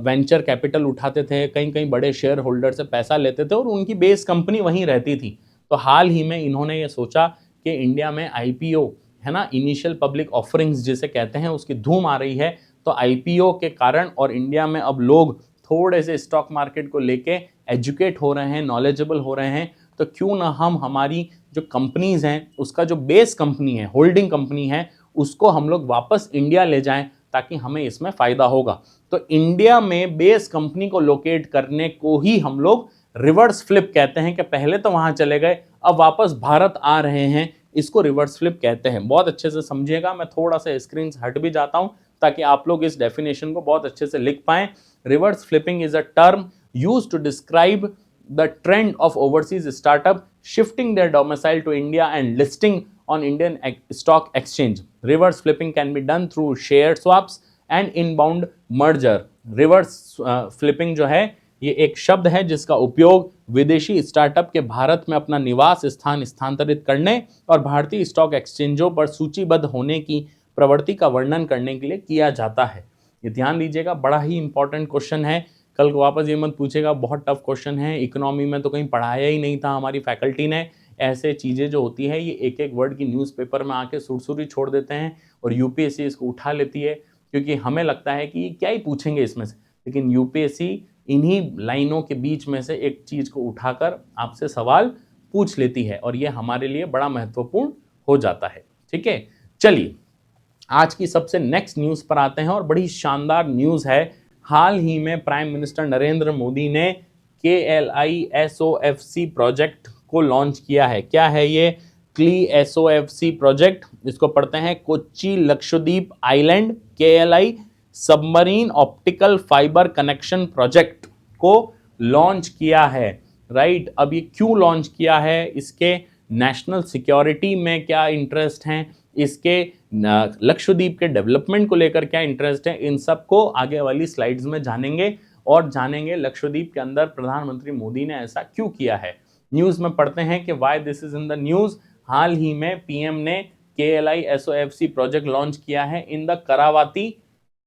वेंचर कैपिटल उठाते थे, कई कई बड़े शेयर होल्डर से पैसा लेते थे और उनकी बेस कंपनी वहीं रहती थी। तो हाल ही में इन्होंने ये सोचा कि इंडिया में आईपीओ है ना, इनिशियल पब्लिक ऑफरिंग्स जिसे कहते हैं, उसकी धूम आ रही है। तो आईपीओ के कारण और इंडिया में अब लोग थोड़े से स्टॉक मार्केट को लेके एजुकेट हो रहे हैं, नॉलेजेबल हो रहे हैं, तो क्यों ना हम हमारी जो कंपनीज हैं उसका जो बेस कंपनी है, होल्डिंग कंपनी है, उसको हम लोग वापस इंडिया ले जाएं, ताकि हमें इसमें फ़ायदा होगा। तो इंडिया में बेस कंपनी को लोकेट करने को ही हम लोग रिवर्स फ्लिप कहते हैं कि पहले तो वहाँ चले गए, अब वापस भारत आ रहे हैं, इसको रिवर्स फ्लिप कहते हैं। बहुत अच्छे से समझिएगा, मैं थोड़ा सा स्क्रीन से हट भी जाता हूं ताकि आप लोग इस डेफिनेशन को बहुत अच्छे से लिख पाएं। Reverse flipping is a term used to describe the trend of overseas startup shifting their domicile to India and listing on Indian stock exchange. Reverse flipping can be done through share swaps and inbound merger. Reverse flipping जो है ये एक शब्द है जिसका उपयोग विदेशी स्टार्टअप के भारत में अपना निवास स्थान स्थानांतरित करने और भारतीय स्टॉक एक्सचेंजों पर सूचीबद्ध होने की प्रवृत्ति का वर्णन करने के लिए किया जाता है। ये ध्यान दीजिएगा, बड़ा ही इंपॉर्टेंट क्वेश्चन है। कल को वापस ये मत पूछेगा बहुत टफ क्वेश्चन है, इकोनॉमी में तो कहीं पढ़ाया ही नहीं था हमारी फैकल्टी ने। ऐसे चीज़ें जो होती है ये एक एक वर्ड की न्यूज़पेपर में आके सुरसुरी छोड़ देते हैं और यूपीएससी इसको उठा लेती है, क्योंकि हमें लगता है कि क्या ही पूछेंगे इसमें से, लेकिन यूपीएससी इन्हीं लाइनों के बीच में से एक चीज़ को उठाकर आपसे सवाल पूछ लेती है, और ये हमारे लिए बड़ा महत्वपूर्ण हो जाता है। ठीक है, चलिए आज की सबसे नेक्स्ट न्यूज़ पर आते हैं, और बड़ी शानदार न्यूज़ है। हाल ही में प्राइम मिनिस्टर नरेंद्र मोदी ने KLISOFC प्रोजेक्ट को लॉन्च किया है। क्या है ये KLISOFC प्रोजेक्ट? इसको पढ़ते हैं Kochi Lakshadweep island KLI submarine optical fibre connection project को लॉन्च किया है, राइट। अब ये क्यों लॉन्च किया है, इसके नेशनल सिक्योरिटी में क्या इंटरेस्ट हैं, इसके लक्षद्वीप के डेवलपमेंट को लेकर क्या इंटरेस्ट है, इन सब को आगे वाली स्लाइड्स में जानेंगे और जानेंगे लक्षद्वीप के अंदर प्रधानमंत्री मोदी ने ऐसा क्यों किया है। न्यूज में पढ़ते हैं कि why this is in the news. हाल ही में पीएम ने KLISOFC प्रोजेक्ट लॉन्च किया है in the Kavaratti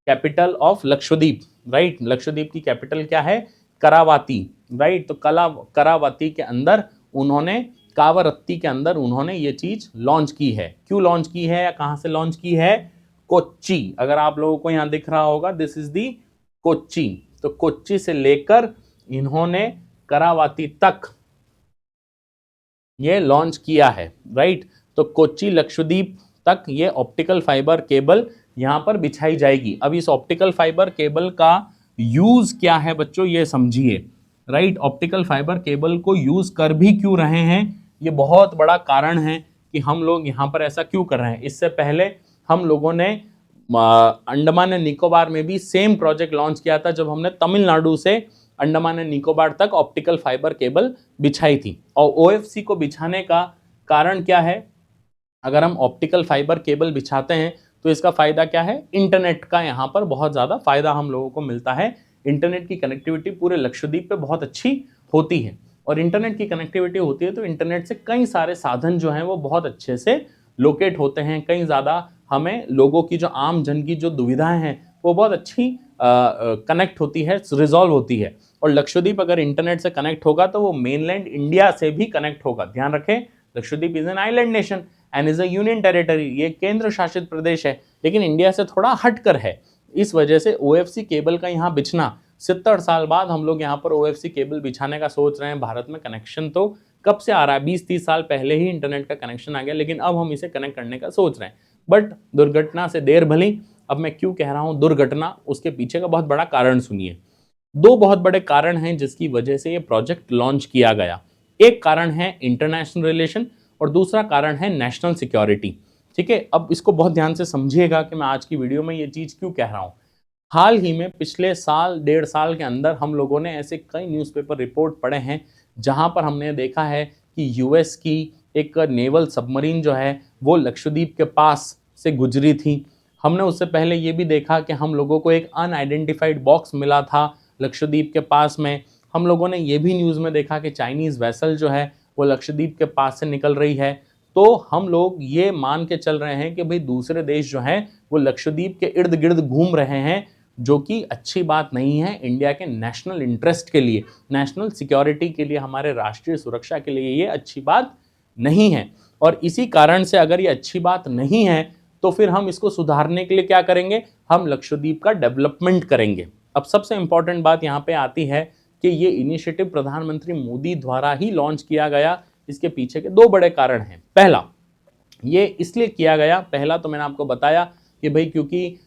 capital of Lakshadweep, right. Lakshadweep की कैपिटल क्या है? करावाती, राइट। तो करावाती के अंदर उन्होंने, कावरत्ती के अंदर उन्होंने ये चीज लॉन्च की है। क्यों लॉन्च की है या कहां से लॉन्च की है? कोच्चि। अगर आप लोगों को यहां दिख रहा होगा, दिस इज दी कोच्चि। तो कोच्चि से लेकर इन्होंने करावाती तक ये लॉन्च किया है, राइट। तो कोच्चि लक्षद्वीप तक ये ऑप्टिकल फाइबर केबल यहां पर बिछाई जाएगी। अब इस ऑप्टिकल फाइबर केबल का यूज क्या है बच्चों, ये समझिए, राइट। ऑप्टिकल फाइबर केबल को यूज कर भी क्यों रहे हैं, ये बहुत बड़ा कारण है कि हम लोग यहां पर ऐसा क्यों कर रहे हैं। इससे पहले हम लोगों ने अंडमान एंड निकोबार में भी सेम प्रोजेक्ट लॉन्च किया था, जब हमने तमिलनाडु से अंडमान एंड निकोबार तक ऑप्टिकल फाइबर केबल बिछाई थी। और OFC को बिछाने का कारण क्या है? अगर हम ऑप्टिकल फाइबर केबल बिछाते हैं तो इसका फायदा क्या है? इंटरनेट का यहाँ पर बहुत ज़्यादा फायदा हम लोगों को मिलता है। इंटरनेट की कनेक्टिविटी पूरे लक्षद्वीप पे बहुत अच्छी होती है, और इंटरनेट की कनेक्टिविटी होती है तो इंटरनेट से कई सारे साधन जो हैं वो बहुत अच्छे से लोकेट होते हैं। कई ज़्यादा हमें लोगों की, जो आम जन की जो दुविधाएं हैं वो बहुत अच्छी कनेक्ट होती है, रिजॉल्व होती है। और लक्षद्वीप अगर इंटरनेट से कनेक्ट होगा तो वो मेनलैंड इंडिया से भी कनेक्ट होगा। ध्यान रखें, Lakshadweep is an island nation and is a union territory. ये केंद्र शासित प्रदेश है, लेकिन इंडिया से थोड़ा हटकर है। इस वजह से OFC केबल का यहाँ बिछना, 70 साल बाद हम लोग यहाँ पर OFC केबल बिछाने का सोच रहे हैं। भारत में कनेक्शन तो कब से आ रहा है, 20-30 साल पहले ही इंटरनेट का कनेक्शन आ गया, लेकिन अब हम इसे कनेक्ट करने का सोच रहे हैं। बट दुर्घटना से देर भली। अब मैं क्यों कह रहा हूँ दुर्घटना, उसके पीछे का बहुत बड़ा कारण सुनिए। दो बहुत बड़े कारण हैं जिसकी वजह से ये प्रोजेक्ट लॉन्च किया गया। एक कारण है इंटरनेशनल रिलेशन और दूसरा कारण है नेशनल सिक्योरिटी। ठीक है, अब इसको बहुत ध्यान से समझिएगा कि मैं आज की वीडियो में ये चीज़ क्यों कह रहा हूँ। हाल ही में पिछले साल 1.5 साल के अंदर हम लोगों ने ऐसे कई न्यूज़पेपर रिपोर्ट पढ़े हैं जहां पर हमने देखा है कि US की एक नेवल सबमरीन जो है वो लक्षद्वीप के पास से गुजरी थी। हमने उससे पहले ये भी देखा कि हम लोगों को एक अनआइडेंटिफाइड बॉक्स मिला था लक्षद्वीप के पास में। हम लोगों ने ये भी न्यूज़ में देखा कि चाइनीज़ वेसल जो है वो लक्षद्वीप के पास से निकल रही है। तो हम लोग ये मान के चल रहे हैं कि भाई दूसरे देश जो हैं वो लक्षद्वीप के इर्द गिर्द घूम रहे हैं, जो कि अच्छी बात नहीं है। इंडिया के नेशनल इंटरेस्ट के लिए, नेशनल सिक्योरिटी के लिए, हमारे राष्ट्रीय सुरक्षा के लिए ये अच्छी बात नहीं है। और इसी कारण से अगर ये अच्छी बात नहीं है तो फिर हम इसको सुधारने के लिए क्या करेंगे, हम लक्षद्वीप का डेवलपमेंट करेंगे। अब सबसे इंपॉर्टेंट बात यहाँ पे आती है कि ये इनिशिएटिव प्रधानमंत्री मोदी द्वारा ही लॉन्च किया गया। इसके पीछे के दो बड़े कारण हैं। पहला, ये इसलिए किया गया, पहला तो मैंने आपको बताया कि भाई क्योंकि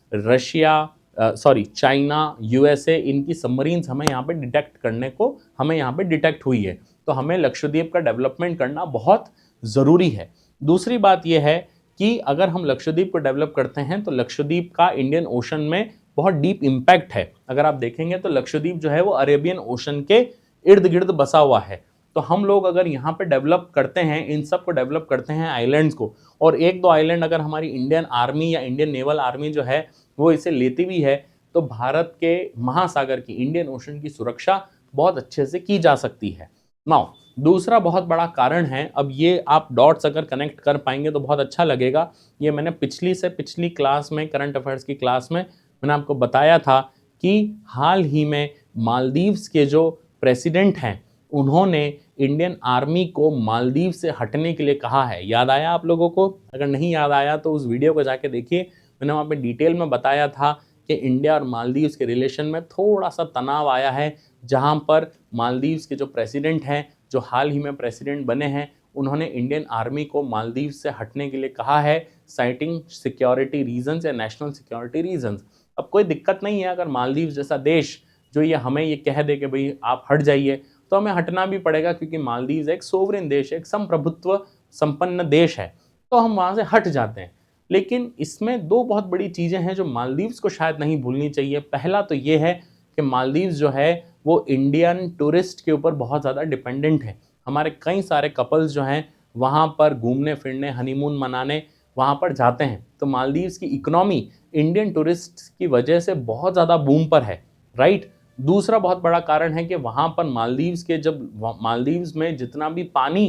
चाइना, USA, इनकी सबमरीन्स हमें यहाँ पे डिटेक्ट करने को, हमें यहाँ पे डिटेक्ट हुई है, तो हमें लक्षद्वीप का डेवलपमेंट करना बहुत ज़रूरी है। दूसरी बात यह है कि अगर हम लक्षद्वीप को डेवलप करते हैं तो लक्षद्वीप का इंडियन ओशन में बहुत डीप इम्पैक्ट है। अगर आप देखेंगे तो लक्षद्वीप जो है वो अरेबियन ओशन के इर्द गिर्द बसा हुआ है। तो हम लोग अगर यहाँ पे डेवलप करते हैं, इन सब को डेवलप करते हैं आइलैंड्स को, और एक दो आइलैंड अगर हमारी इंडियन आर्मी या इंडियन नेवल आर्मी जो है वो इसे लेती भी है, तो भारत के महासागर की, इंडियन ओशन की सुरक्षा बहुत अच्छे से की जा सकती है। नाउ दूसरा बहुत बड़ा कारण है, अब ये आप डॉट्स अगर कनेक्ट कर पाएंगे तो बहुत अच्छा लगेगा। ये मैंने पिछली क्लास में, करंट अफेयर्स की क्लास में मैंने आपको बताया था कि हाल ही में मालदीव्स के जो प्रेसिडेंट हैं उन्होंने इंडियन आर्मी को मालदीव से हटने के लिए कहा है। याद आया आप लोगों को? अगर नहीं याद आया तो उस वीडियो को जाके देखिए, मैंने वहाँ पे डिटेल में बताया था कि इंडिया और मालदीव्स के रिलेशन में थोड़ा सा तनाव आया है, जहाँ पर मालदीव्स के जो प्रेसिडेंट हैं, जो हाल ही में प्रेसिडेंट बने हैं, उन्होंने इंडियन आर्मी को मालदीव से हटने के लिए कहा है, साइटिंग सिक्योरिटी रीजंस या नेशनल सिक्योरिटी रीजंस। अब कोई दिक्कत नहीं है अगर मालदीव जैसा देश जो ये हमें ये कह दे कि भाई आप हट जाइए, तो हमें हटना भी पड़ेगा, क्योंकि मालदीव एक सोवरेन देश है, एक संप्रभुत्व संपन्न देश है, तो हम वहां से हट जाते हैं। लेकिन इसमें दो बहुत बड़ी चीजें हैं जो मालदीव्स को शायद नहीं भूलनी चाहिए। पहला तो ये है कि मालदीव्स जो है वो इंडियन टूरिस्ट के ऊपर बहुत ज़्यादा डिपेंडेंट है। हमारे कई सारे कपल्स जो हैं वहाँ पर घूमने फिरने, हनीमून मनाने वहाँ पर जाते हैं। तो मालदीव्स की इकोनॉमी इंडियन टूरिस्ट की वजह से बहुत ज़्यादा बूम पर है, राइट। दूसरा बहुत बड़ा कारण है कि वहाँ पर मालदीव्स में जितना भी पानी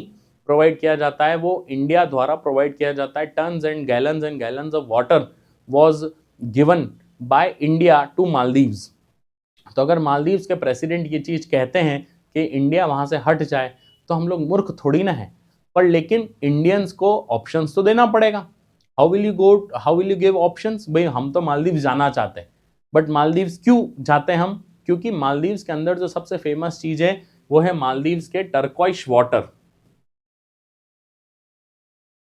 प्रोवाइड किया जाता है वो इंडिया द्वारा प्रोवाइड किया जाता है। Tons and gallons of water was given by India to Maldives. तो अगर मालदीव्स के प्रेसिडेंट ये चीज़ कहते हैं कि इंडिया वहाँ से हट जाए, तो हम लोग मूर्ख थोड़ी ना है। पर लेकिन इंडियंस को ऑप्शंस तो देना पड़ेगा। How will you give options? भाई हम तो मालदीव्स जाना चाहते हैं, बट मालदीव्स क्यों जाते हैं हम? क्योंकि मालदीव्स के अंदर जो सबसे फेमस चीज़ है वो है मालदीव्स के टर्कोइश वाटर।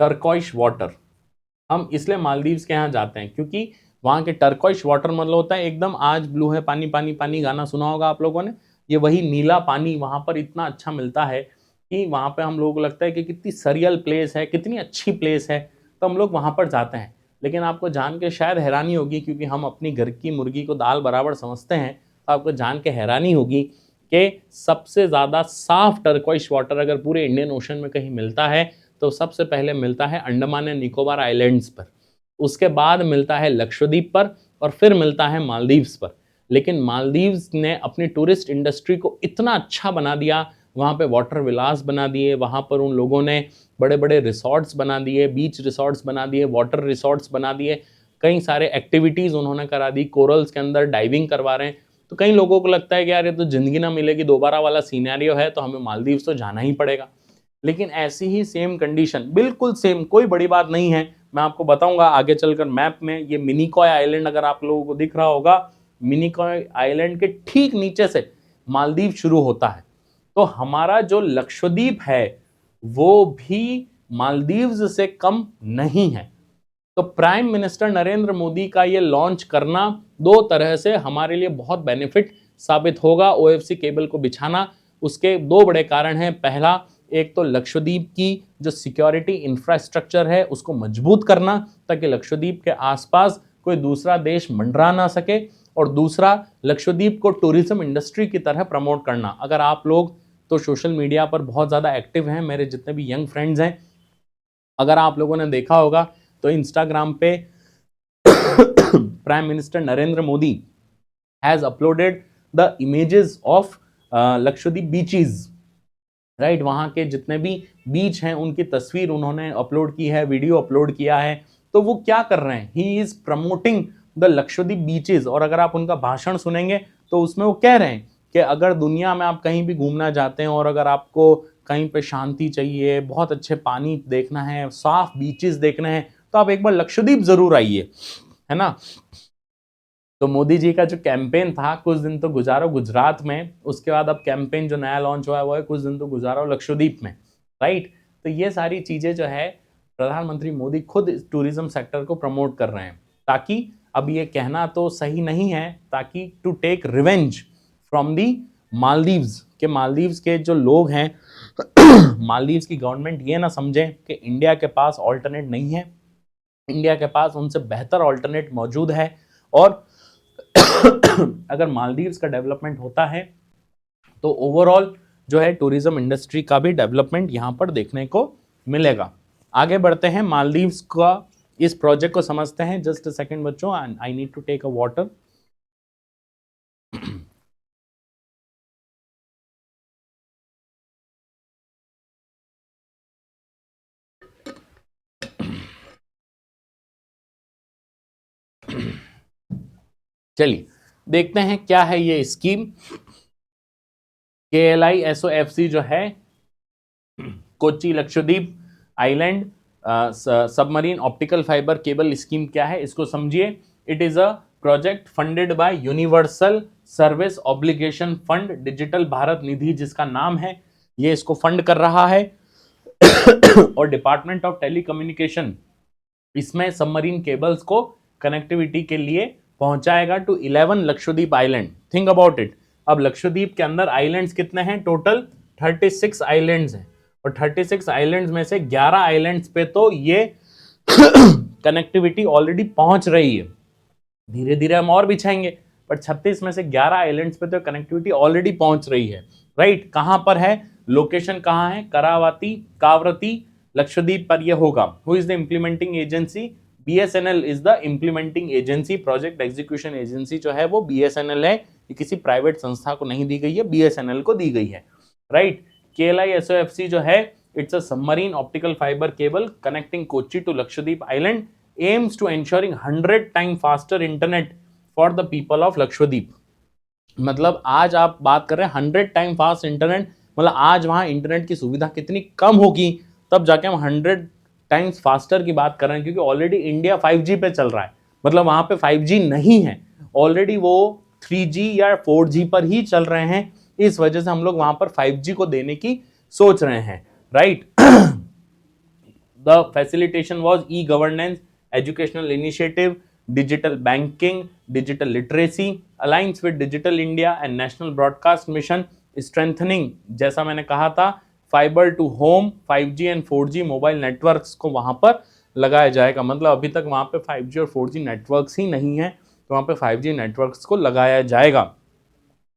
टर्कोइश वाटर हम इसलिए मालदीव्स के यहाँ जाते हैं क्योंकि वहाँ के टर्कोइश वाटर मतलब होता है एकदम आज ब्लू है पानी, पानी पानी गाना सुना होगा आप लोगों ने। ये वही नीला पानी वहाँ पर इतना अच्छा मिलता है कि वहाँ पे हम लोगों को लगता है कि कितनी सरियल प्लेस है, कितनी अच्छी प्लेस है, तो हम लोग वहाँ पर जाते हैं। लेकिन आपको जान के शायद हैरानी होगी, क्योंकि हम अपनी घर की मुर्गी को दाल बराबर समझते हैं, तो आपको जान के हैरानी होगी कि सबसे ज़्यादा साफ टर्कोइश वाटर अगर पूरे इंडियन ओशन में कहीं मिलता है तो सबसे पहले मिलता है अंडमान एंड निकोबार आइलैंड्स पर, उसके बाद मिलता है लक्षद्वीप पर, और फिर मिलता है मालदीव्स पर। लेकिन मालदीव्स ने अपनी टूरिस्ट इंडस्ट्री को इतना अच्छा बना दिया, वहाँ पे वाटर विलास बना दिए, वहाँ पर उन लोगों ने बड़े बड़े रिसॉर्ट्स बना दिए, बीच रिसॉर्ट्स बना दिए, वाटर रिसॉर्ट्स बना दिए, कई सारे एक्टिविटीज़ उन्होंने करा दी, कोरल्स के अंदर डाइविंग करवा रहे हैं। तो कई लोगों को लगता है कि यार ये तो ज़िंदगी ना मिलेगी दोबारा वाला सीनैरियो है, तो हमें मालदीव्स तो जाना ही पड़ेगा। लेकिन ऐसी ही सेम कंडीशन, बिल्कुल सेम, कोई बड़ी बात नहीं है, मैं आपको बताऊंगा आगे चलकर मैप में। ये मिनिकॉय आइलैंड अगर आप लोगों को दिख रहा होगा, मिनिकॉय आइलैंड के ठीक नीचे से मालदीव शुरू होता है। तो हमारा जो लक्षद्वीप है वो भी मालदीव्स से कम नहीं है। तो प्राइम मिनिस्टर नरेंद्र मोदी का ये लॉन्च करना दो तरह से हमारे लिए बहुत बेनिफिट साबित होगा। ओएफसी केबल को बिछाना, उसके दो बड़े कारण हैं। पहला, एक तो लक्षद्वीप की जो सिक्योरिटी इंफ्रास्ट्रक्चर है उसको मजबूत करना, ताकि लक्षद्वीप के आसपास कोई दूसरा देश मंडरा ना सके, और दूसरा लक्षद्वीप को टूरिज्म इंडस्ट्री की तरह प्रमोट करना। अगर आप लोग तो सोशल मीडिया पर बहुत ज़्यादा एक्टिव हैं, मेरे जितने भी यंग फ्रेंड्स हैं, अगर आप लोगों ने देखा होगा तो इंस्टाग्राम पे prime minister Narendra Modi has uploaded the images of Lakshadweep beaches, right. वहाँ के जितने भी बीच हैं उनकी तस्वीर उन्होंने अपलोड की है, वीडियो अपलोड किया है। तो वो क्या कर रहे हैं? He is promoting the Lakshadweep beaches. और अगर आप उनका भाषण सुनेंगे तो उसमें वो कह रहे हैं कि अगर दुनिया में आप कहीं भी घूमना चाहते हैं और अगर आपको कहीं पे शांति चाहिए, बहुत अच्छे पानी देखना है, साफ बीचेस देखने हैं, तो आप एक बार लक्षद्वीप ज़रूर आइए, है ना। तो मोदी जी का जो कैंपेन था, कुछ दिन तो गुजारो गुजरात में, उसके बाद अब कैंपेन जो नया लॉन्च हुआ है वो है कुछ दिन तो गुजारो लक्षद्वीप में, राइट। तो ये सारी चीज़ें जो है प्रधानमंत्री मोदी खुद टूरिज्म सेक्टर को प्रमोट कर रहे हैं, ताकि, अब ये कहना तो सही नहीं है, ताकि to take revenge from the Maldives, के मालदीव्स के जो लोग हैं मालदीव्स की गवर्नमेंट ये ना समझे कि इंडिया के पास ऑल्टरनेट नहीं है, इंडिया के पास उनसे बेहतर ऑल्टरनेट मौजूद है। और अगर मालदीव्स का डेवलपमेंट होता है तो ओवरऑल जो है टूरिज्म इंडस्ट्री का भी डेवलपमेंट यहाँ पर देखने को मिलेगा। आगे बढ़ते हैं, मालदीव्स का इस प्रोजेक्ट को समझते हैं। जस्ट अ सेकंड बच्चों, I need to take a water. चलिए देखते हैं क्या है ये स्कीम। KLISOFC जो है Kochi Lakshadweep island submarine optical fibre cable scheme क्या है इसको समझिए। It is a project funded by universal service obligation fund, digital Bharat Nidhi जिसका नाम है, ये इसको फंड कर रहा है। और डिपार्टमेंट ऑफ टेलीकम्युनिकेशन इसमें सबमरीन केबल्स को कनेक्टिविटी के लिए पहुंचाएगा to 11 Lakshadweep island. Think about it, अब लक्षद्वीप के अंदर आइलैंड्स कितने हैं? टोटल 36 आइलैंड्स हैं, और 36 आइलैंड्स में से 11 आइलैंड्स पे तो ये कनेक्टिविटी ऑलरेडी पहुंच रही है, धीरे धीरे हम और बिछाएंगे, पर 36 में से 11 आइलैंड्स पे तो कनेक्टिविटी ऑलरेडी पहुंच रही है, राइट। कहां पर है? लोकेशन कहां है? करावती, कावरती, लक्षद्वीप पर यह होगा। Who is the implementing agency? BSNL is the implementing agency, project execution agency जो है वो BSNL है, ये किसी प्राइवेट संस्था को नहीं दी गई है, BSNL को दी गई है, राइट। KLISOFC जो है, it's a submarine optical fibre cable connecting Kochi to Lakshadweep island, aims to ensuring 100 time faster internet for the people of Lakshadweep. मतलब आज आप बात कर रहे हैं 100 टाइम फास्ट इंटरनेट, मतलब आज वहां इंटरनेट की सुविधा कितनी कम होगी, तब जाके हम 100 टाइम्स फास्टर की बात कर रहे हैं, क्योंकि ऑलरेडी इंडिया 5G पे चल रहा है, मतलब वहां पे 5G नहीं है, ऑलरेडी वो 3G या 4G पर ही चल रहे हैं, इस वजह से हम लोग वहां पर 5G को देने की सोच रहे हैं, right. The facilitation was e governance, educational initiative, digital banking, digital literacy, alliance with digital India and national broadcast mission, strengthening, जैसा मैंने कहा था, fibre to home, 5G and 4G mobile networks को वहां पर लगाया जाएगा। मतलब अभी तक वहां पे 5G और 4G नेटवर्क्स ही नहीं है, तो वहां पे 5G नेटवर्क्स को लगाया जाएगा।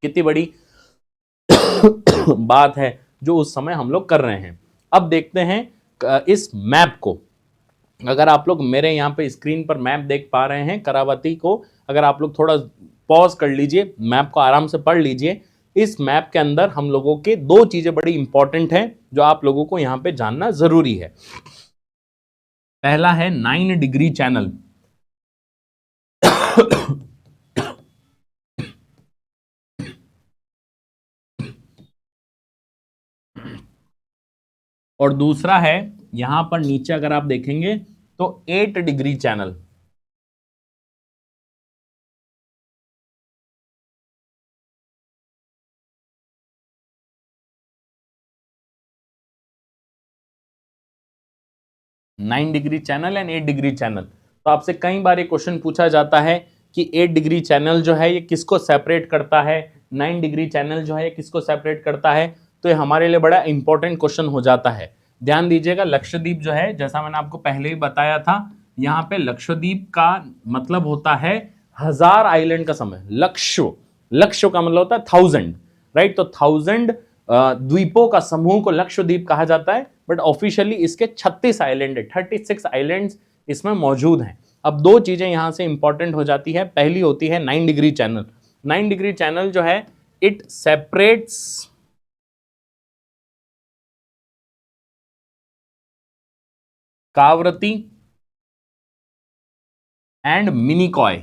कितनी बड़ी बात है जो उस समय हम लोग कर रहे हैं। अब देखते हैं इस मैप को। अगर आप लोग मेरे यहाँ पे स्क्रीन पर मैप देख पा रहे हैं करावती को, अगर आप लोग थोड़ा पॉज कर लीजिए, मैप को आराम से पढ़ लीजिए। इस मैप के अंदर हम लोगों के दो चीजें बड़ी इंपॉर्टेंट हैं जो आप लोगों को यहाँ पे जानना जरूरी है। पहला है 9 डिग्री चैनल। और दूसरा है, यहां पर नीचे अगर आप देखेंगे तो 8 degree channel. Nine degree channel and 8 degree channel. तो आपसे कई बार ये क्वेश्चन पूछा जाता है कि 8 डिग्री चैनल जो है ये किसको सेपरेट करता है, 9 डिग्री चैनल जो है ये किसको सेपरेट करता है। तो ये हमारे लिए बड़ा इंपॉर्टेंट क्वेश्चन हो जाता है। ध्यान दीजिएगा, लक्षद्वीप जो है, जैसा मैंने आपको पहले ही बताया था, यहाँ पे लक्षद्वीप का मतलब होता है 1000 आइलैंड का समय। लक्ष्य का मतलब होता है 1000, राइट। तो 1000 द्वीपों का समूह को लक्षद्वीप कहा जाता है, बट ऑफिशियली इसके 36 आइलैंड है, 36 आइलैंड्स इसमें मौजूद हैं। अब दो चीजें यहां से इंपॉर्टेंट हो जाती है। पहली होती है 9 डिग्री चैनल। 9 डिग्री चैनल जो है, इट सेपरेट्स कावरती एंड मिनिकॉय।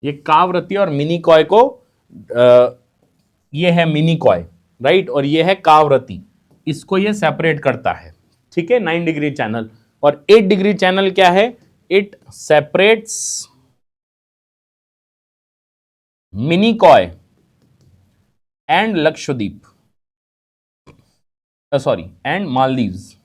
ये कावरती और मिनिकॉय को ये है मिनिकॉय, राइट, और ये है कावरती, इसको ये सेपरेट करता है, ठीक है, 9 डिग्री चैनल। और 8 डिग्री चैनल क्या है? It separates Minicoy and Lakshadweep, sorry, and Maldives.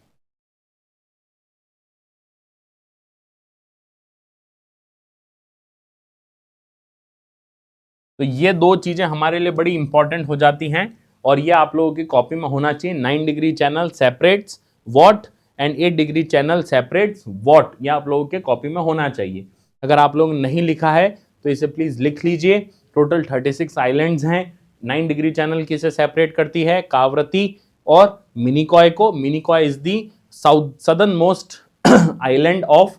तो ये दो चीजें हमारे लिए बड़ी इंपॉर्टेंट हो जाती हैं, और ये आप लोगों की कॉपी में होना चाहिए। 9 degree channel separates what and 8 degree channel separates what, ये आप लोगों के कॉपी में होना चाहिए। अगर आप लोगों ने नहीं लिखा है तो इसे प्लीज लिख लीजिए। टोटल 36 आइलैंड्स हैं। 9 डिग्री चैनल किसे सेपरेट करती है? कावरती और मिनिकॉय को। Minicoy is the southern most island of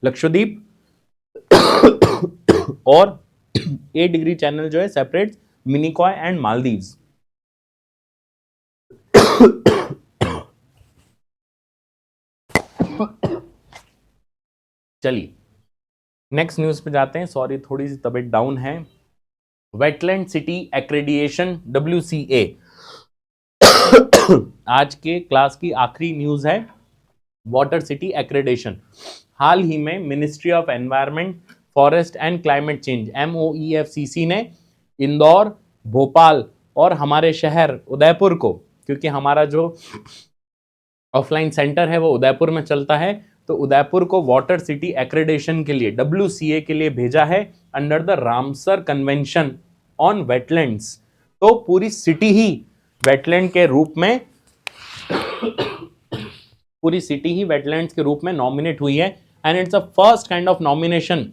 Lakshadweep. और 8 डिग्री चैनल जो है सेपरेट मिनिकॉय एंड मालदीव्स। चलिए नेक्स्ट न्यूज पे जाते हैं। सॉरी, थोड़ी सी तबीयत डाउन है। Wetland city accreditation, WCA। आज के क्लास की आखिरी न्यूज है, वाटर सिटी एक्रेडिएशन। हाल ही में ministry of environment, forest and climate change, MOEFCC ने इंदौर, भोपाल और हमारे शहर उदयपुर को, क्योंकि हमारा जो ऑफलाइन सेंटर है वो उदयपुर में चलता है, तो उदयपुर को वाटर सिटी एक्रेडिटेशन के लिए WCA के लिए भेजा है under the Ramsar convention on wetlands. तो पूरी सिटी ही वेटलैंड के रूप में पूरी सिटी ही वेटलैंड्स के रूप में नॉमिनेट हुई है and it's a first kind of nomination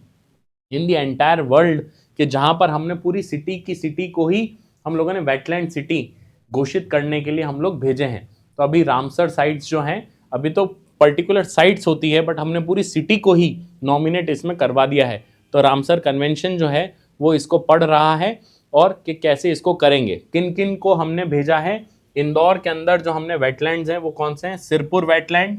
in the entire world कि जहां पर हमने पूरी सिटी को ही हम लोगों ने वेटलैंड सिटी घोषित करने के लिए हम लोग भेजे हैं। तो अभी रामसर साइट्स जो हैं, अभी तो पर्टिकुलर साइट्स होती है बट हमने पूरी सिटी को ही नॉमिनेट इसमें करवा दिया है। तो रामसर कन्वेंशन जो है वो इसको पढ़ रहा है और कि कैसे इसको करेंगे। किन किन को हमने भेजा है, इंदौर के अंदर जो हमने वेटलैंड्स हैं वो कौन से हैं, सिरपुर वेटलैंड,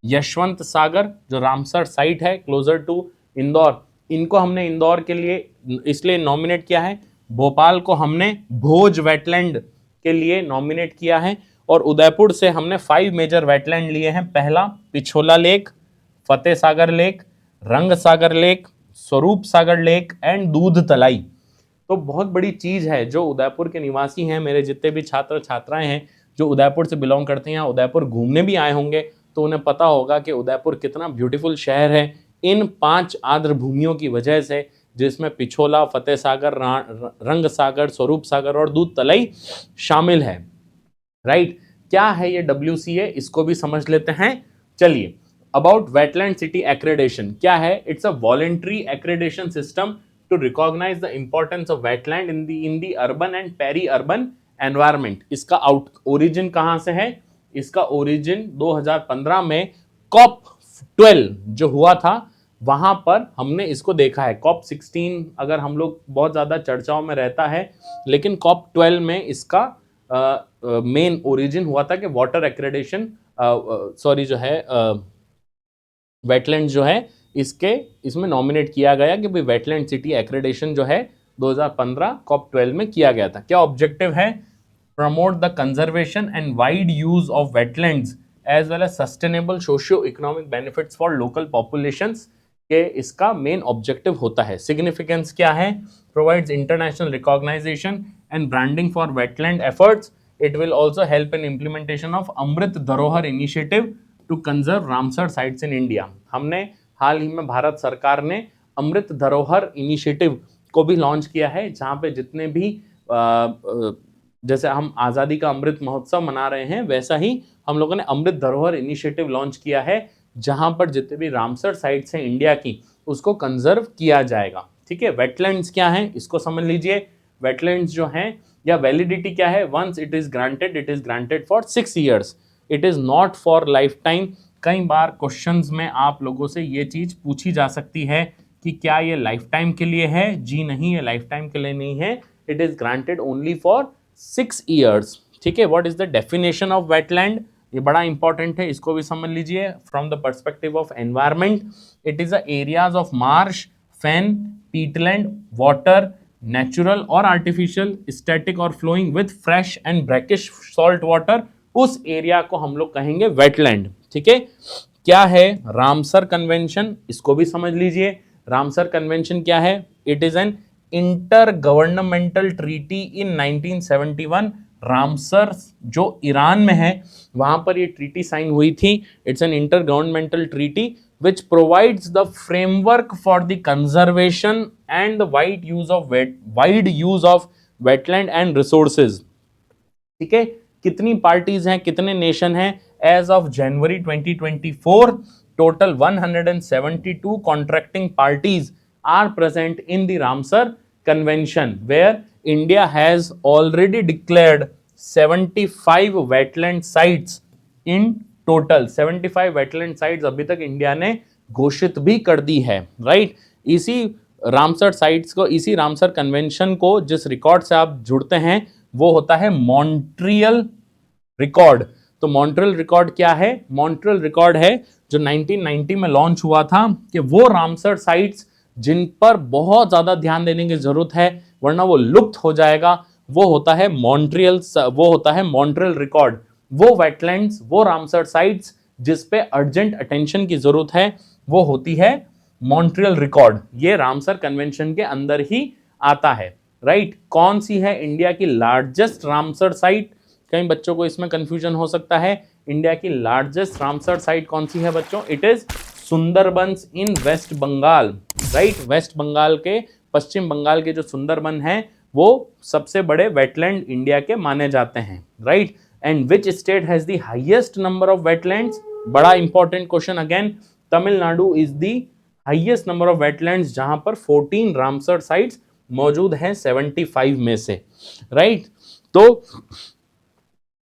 यशवंत सागर जो रामसर साइट है क्लोजर टू इंदौर, इनको हमने इंदौर के लिए इसलिए नॉमिनेट किया है। भोपाल को हमने भोज वेटलैंड के लिए नॉमिनेट किया है और उदयपुर से हमने 5 मेजर वेटलैंड लिए हैं। पहला पिछोला लेक, फतेह सागर लेक, रंग सागर lake, Swaroop Sagar lake and दूध तलाई। तो बहुत बड़ी चीज है। जो उदयपुर के निवासी हैं, मेरे जितने भी छात्र छात्राएं हैं जो उदयपुर से बिलोंग करते हैं, उदयपुर घूमने भी आए होंगे तो उन्हें पता होगा कि उदयपुर कितना ब्यूटीफुल शहर है इन 5 आर्द्र भूमियों की वजह से, जिसमें पिछोला, फतेह सागर, रंग सागर, स्वरूप सागर और दूध तलाई शामिल है। राइट, क्या है ये WCA, इसको भी समझ लेते हैं। चलिए, अबाउट वेटलैंड सिटी एक्रेडिटेशन क्या है। It's a voluntary accreditation system to recognise the importance of wetland in the urban and peri urban environment. इसका ओरिजिन कहां से है, इसका ओरिजिन 2015 में COP12 जो हुआ था वहां पर हमने इसको देखा है। COP16 अगर हम लोग बहुत ज्यादा चर्चाओं में रहता है, लेकिन COP12 में इसका मेन ओरिजिन हुआ था कि वाटर एक्रेडिटेशन जो है वेटलैंड जो है इसमें नॉमिनेट किया गया कि भाई वेटलैंड सिटी एक्रेडिटेशन जो है 2015 COP12 में किया गया था। क्या ऑब्जेक्टिव है, promote the conservation and wide use of wetlands as well as sustainable socio economic benefits for local populations के इसका मेन ऑब्जेक्टिव होता है। सिग्निफिकेंस क्या है, provides international recognition and branding for wetland efforts. It will also help in implementation of Amrit Dharohar initiative to conserve Ramsar sites in India. हमने हाल ही में भारत सरकार ने अमृत धरोहर इनिशिएटिव को भी लॉन्च किया है, जहाँ पे जितने भी जैसे हम आज़ादी का अमृत महोत्सव मना रहे हैं वैसा ही हम लोगों ने अमृत धरोहर इनिशिएटिव लॉन्च किया है, जहाँ पर जितने भी रामसर साइट्स हैं इंडिया की उसको कंजर्व किया जाएगा। ठीक है, वेटलैंड्स क्या है इसको समझ लीजिए। वेटलैंड्स जो हैं या वैलिडिटी क्या है, once it is granted for 6 years, it is not for lifetime. कई बार क्वेश्चंस में आप लोगों से ये चीज पूछी जा सकती है कि क्या ये लाइफ टाइम के लिए है। जी नहीं, ये लाइफ टाइम के लिए नहीं है, it is granted only for 6 years। ठीक है, what is the definition of wetland, ये बड़ा इंपॉर्टेंट है, इसको भी समझ लीजिए। From the perspective of environment, it is the areas of marsh, fen, peatland, water, natural और आर्टिफिशियल, स्टैटिक और flowing with fresh and brackish salt water, उस एरिया को हम लोग कहेंगे वेटलैंड। ठीक है, क्या है रामसर कन्वेंशन, इसको भी समझ लीजिए। रामसर कन्वेंशन क्या है, it is an inter governmental treaty in 1971। Ramsar जो ईरान में है वहां पर ये ट्रीटी साइन हुई थी। It's an inter governmental treaty which provides the framework for the conservation and the wide use of wetland and resources। ठीक है, कितनी पार्टीज हैं, कितने नेशन हैं, as of January 2024 total 172 contracting parties are present in the Ramsar Convention, where India has already declared 75 wetland sites in total 75 wetland sites अभी तक इंडिया ने घोषित भी कर दी है। राइट, इसी रामसर साइट्स को, इसी रामसर कन्वेंशन को जिस रिकॉर्ड से आप जुड़ते हैं वो होता है मॉन्ट्रियल रिकॉर्ड। तो मॉन्ट्रियल रिकॉर्ड क्या है, मॉन्ट्रियल रिकॉर्ड है जो 1990 में लॉन्च हुआ था कि वो रामसर साइट्स जिन पर बहुत ज्यादा ध्यान देने की जरूरत है वरना वो लुप्त हो जाएगा, वो होता है मॉन्ट्रियल रिकॉर्ड। वो वेटलैंड्स, वो रामसर साइट्स जिस पे अर्जेंट अटेंशन की जरूरत है वो होती है मॉन्ट्रियल रिकॉर्ड। ये रामसर कन्वेंशन के अंदर ही आता है। राइट, कौन सी है इंडिया की लार्जेस्ट रामसर साइट, कई बच्चों को इसमें कंफ्यूजन हो सकता है। इंडिया की लार्जेस्ट रामसर साइट कौन सी है बच्चों, it is Sundarbans in West Bengal, right. West Bengal के, पश्चिम बंगाल के जो सुंदरबन है वो सबसे बड़े वेटलैंड इंडिया के माने जाते हैं, right. And which state has the highest number of wetlands, बड़ा important question again. Tamil Nadu is the highest number of wetlands, जहां पर 14 रामसर साइट्स मौजूद हैं 75 में से, राइट। तो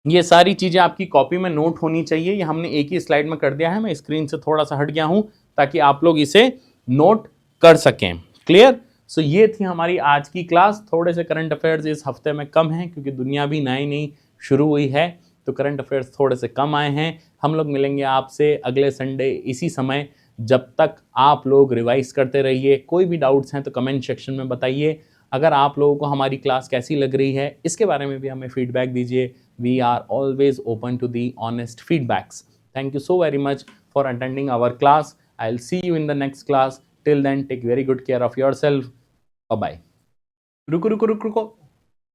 ये सारी चीजें आपकी कॉपी में नोट होनी चाहिए। ये हमने एक ही स्लाइड में कर दिया है, मैं स्क्रीन से थोड़ा सा हट गया हूं ताकि आप लोग इसे नोट कर सकें। क्लियर? सो ये थी हमारी आज की क्लास। थोड़े से करंट अफेयर्स इस हफ्ते में कम हैं क्योंकि दुनिया भी नई नई शुरू हुई है, तो करंट अफेयर्स थोड़े से कम आए हैं। हम लोग मिलेंगे आपसे अगले संडे इसी समय। जब तक आप लोग रिवाइज करते रहिए। कोई भी डाउट्स हैं तो कमेंट सेक्शन में बताइए। अगर आप लोगों को हमारी क्लास कैसी लग रही है इसके बारे में भी हमें फीडबैक दीजिए। We are always open to the honest feedbacks. Thank you so very much for attending our class. I'll see you in the next class. Till then, take very good care of yourself. Bye bye. रुको रुको रुको रुको,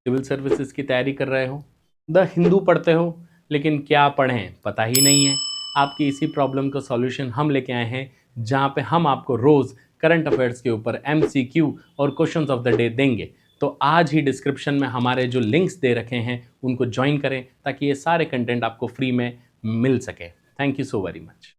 सिविल सर्विसेज की तैयारी कर रहे हो, द हिंदू पढ़ते हो, लेकिन क्या पढ़ें पता ही नहीं है। आपकी इसी प्रॉब्लम का सॉल्यूशन हम लेके आए हैं, जहाँ पे हम आपको रोज़ करंट अफेयर्स के ऊपर MCQ और क्वेश्चंस ऑफ द डे देंगे। तो आज ही डिस्क्रिप्शन में हमारे जो लिंक्स दे रखे हैं उनको ज्वाइन करें ताकि ये सारे कंटेंट आपको फ्री में मिल सके। Thank you so very much.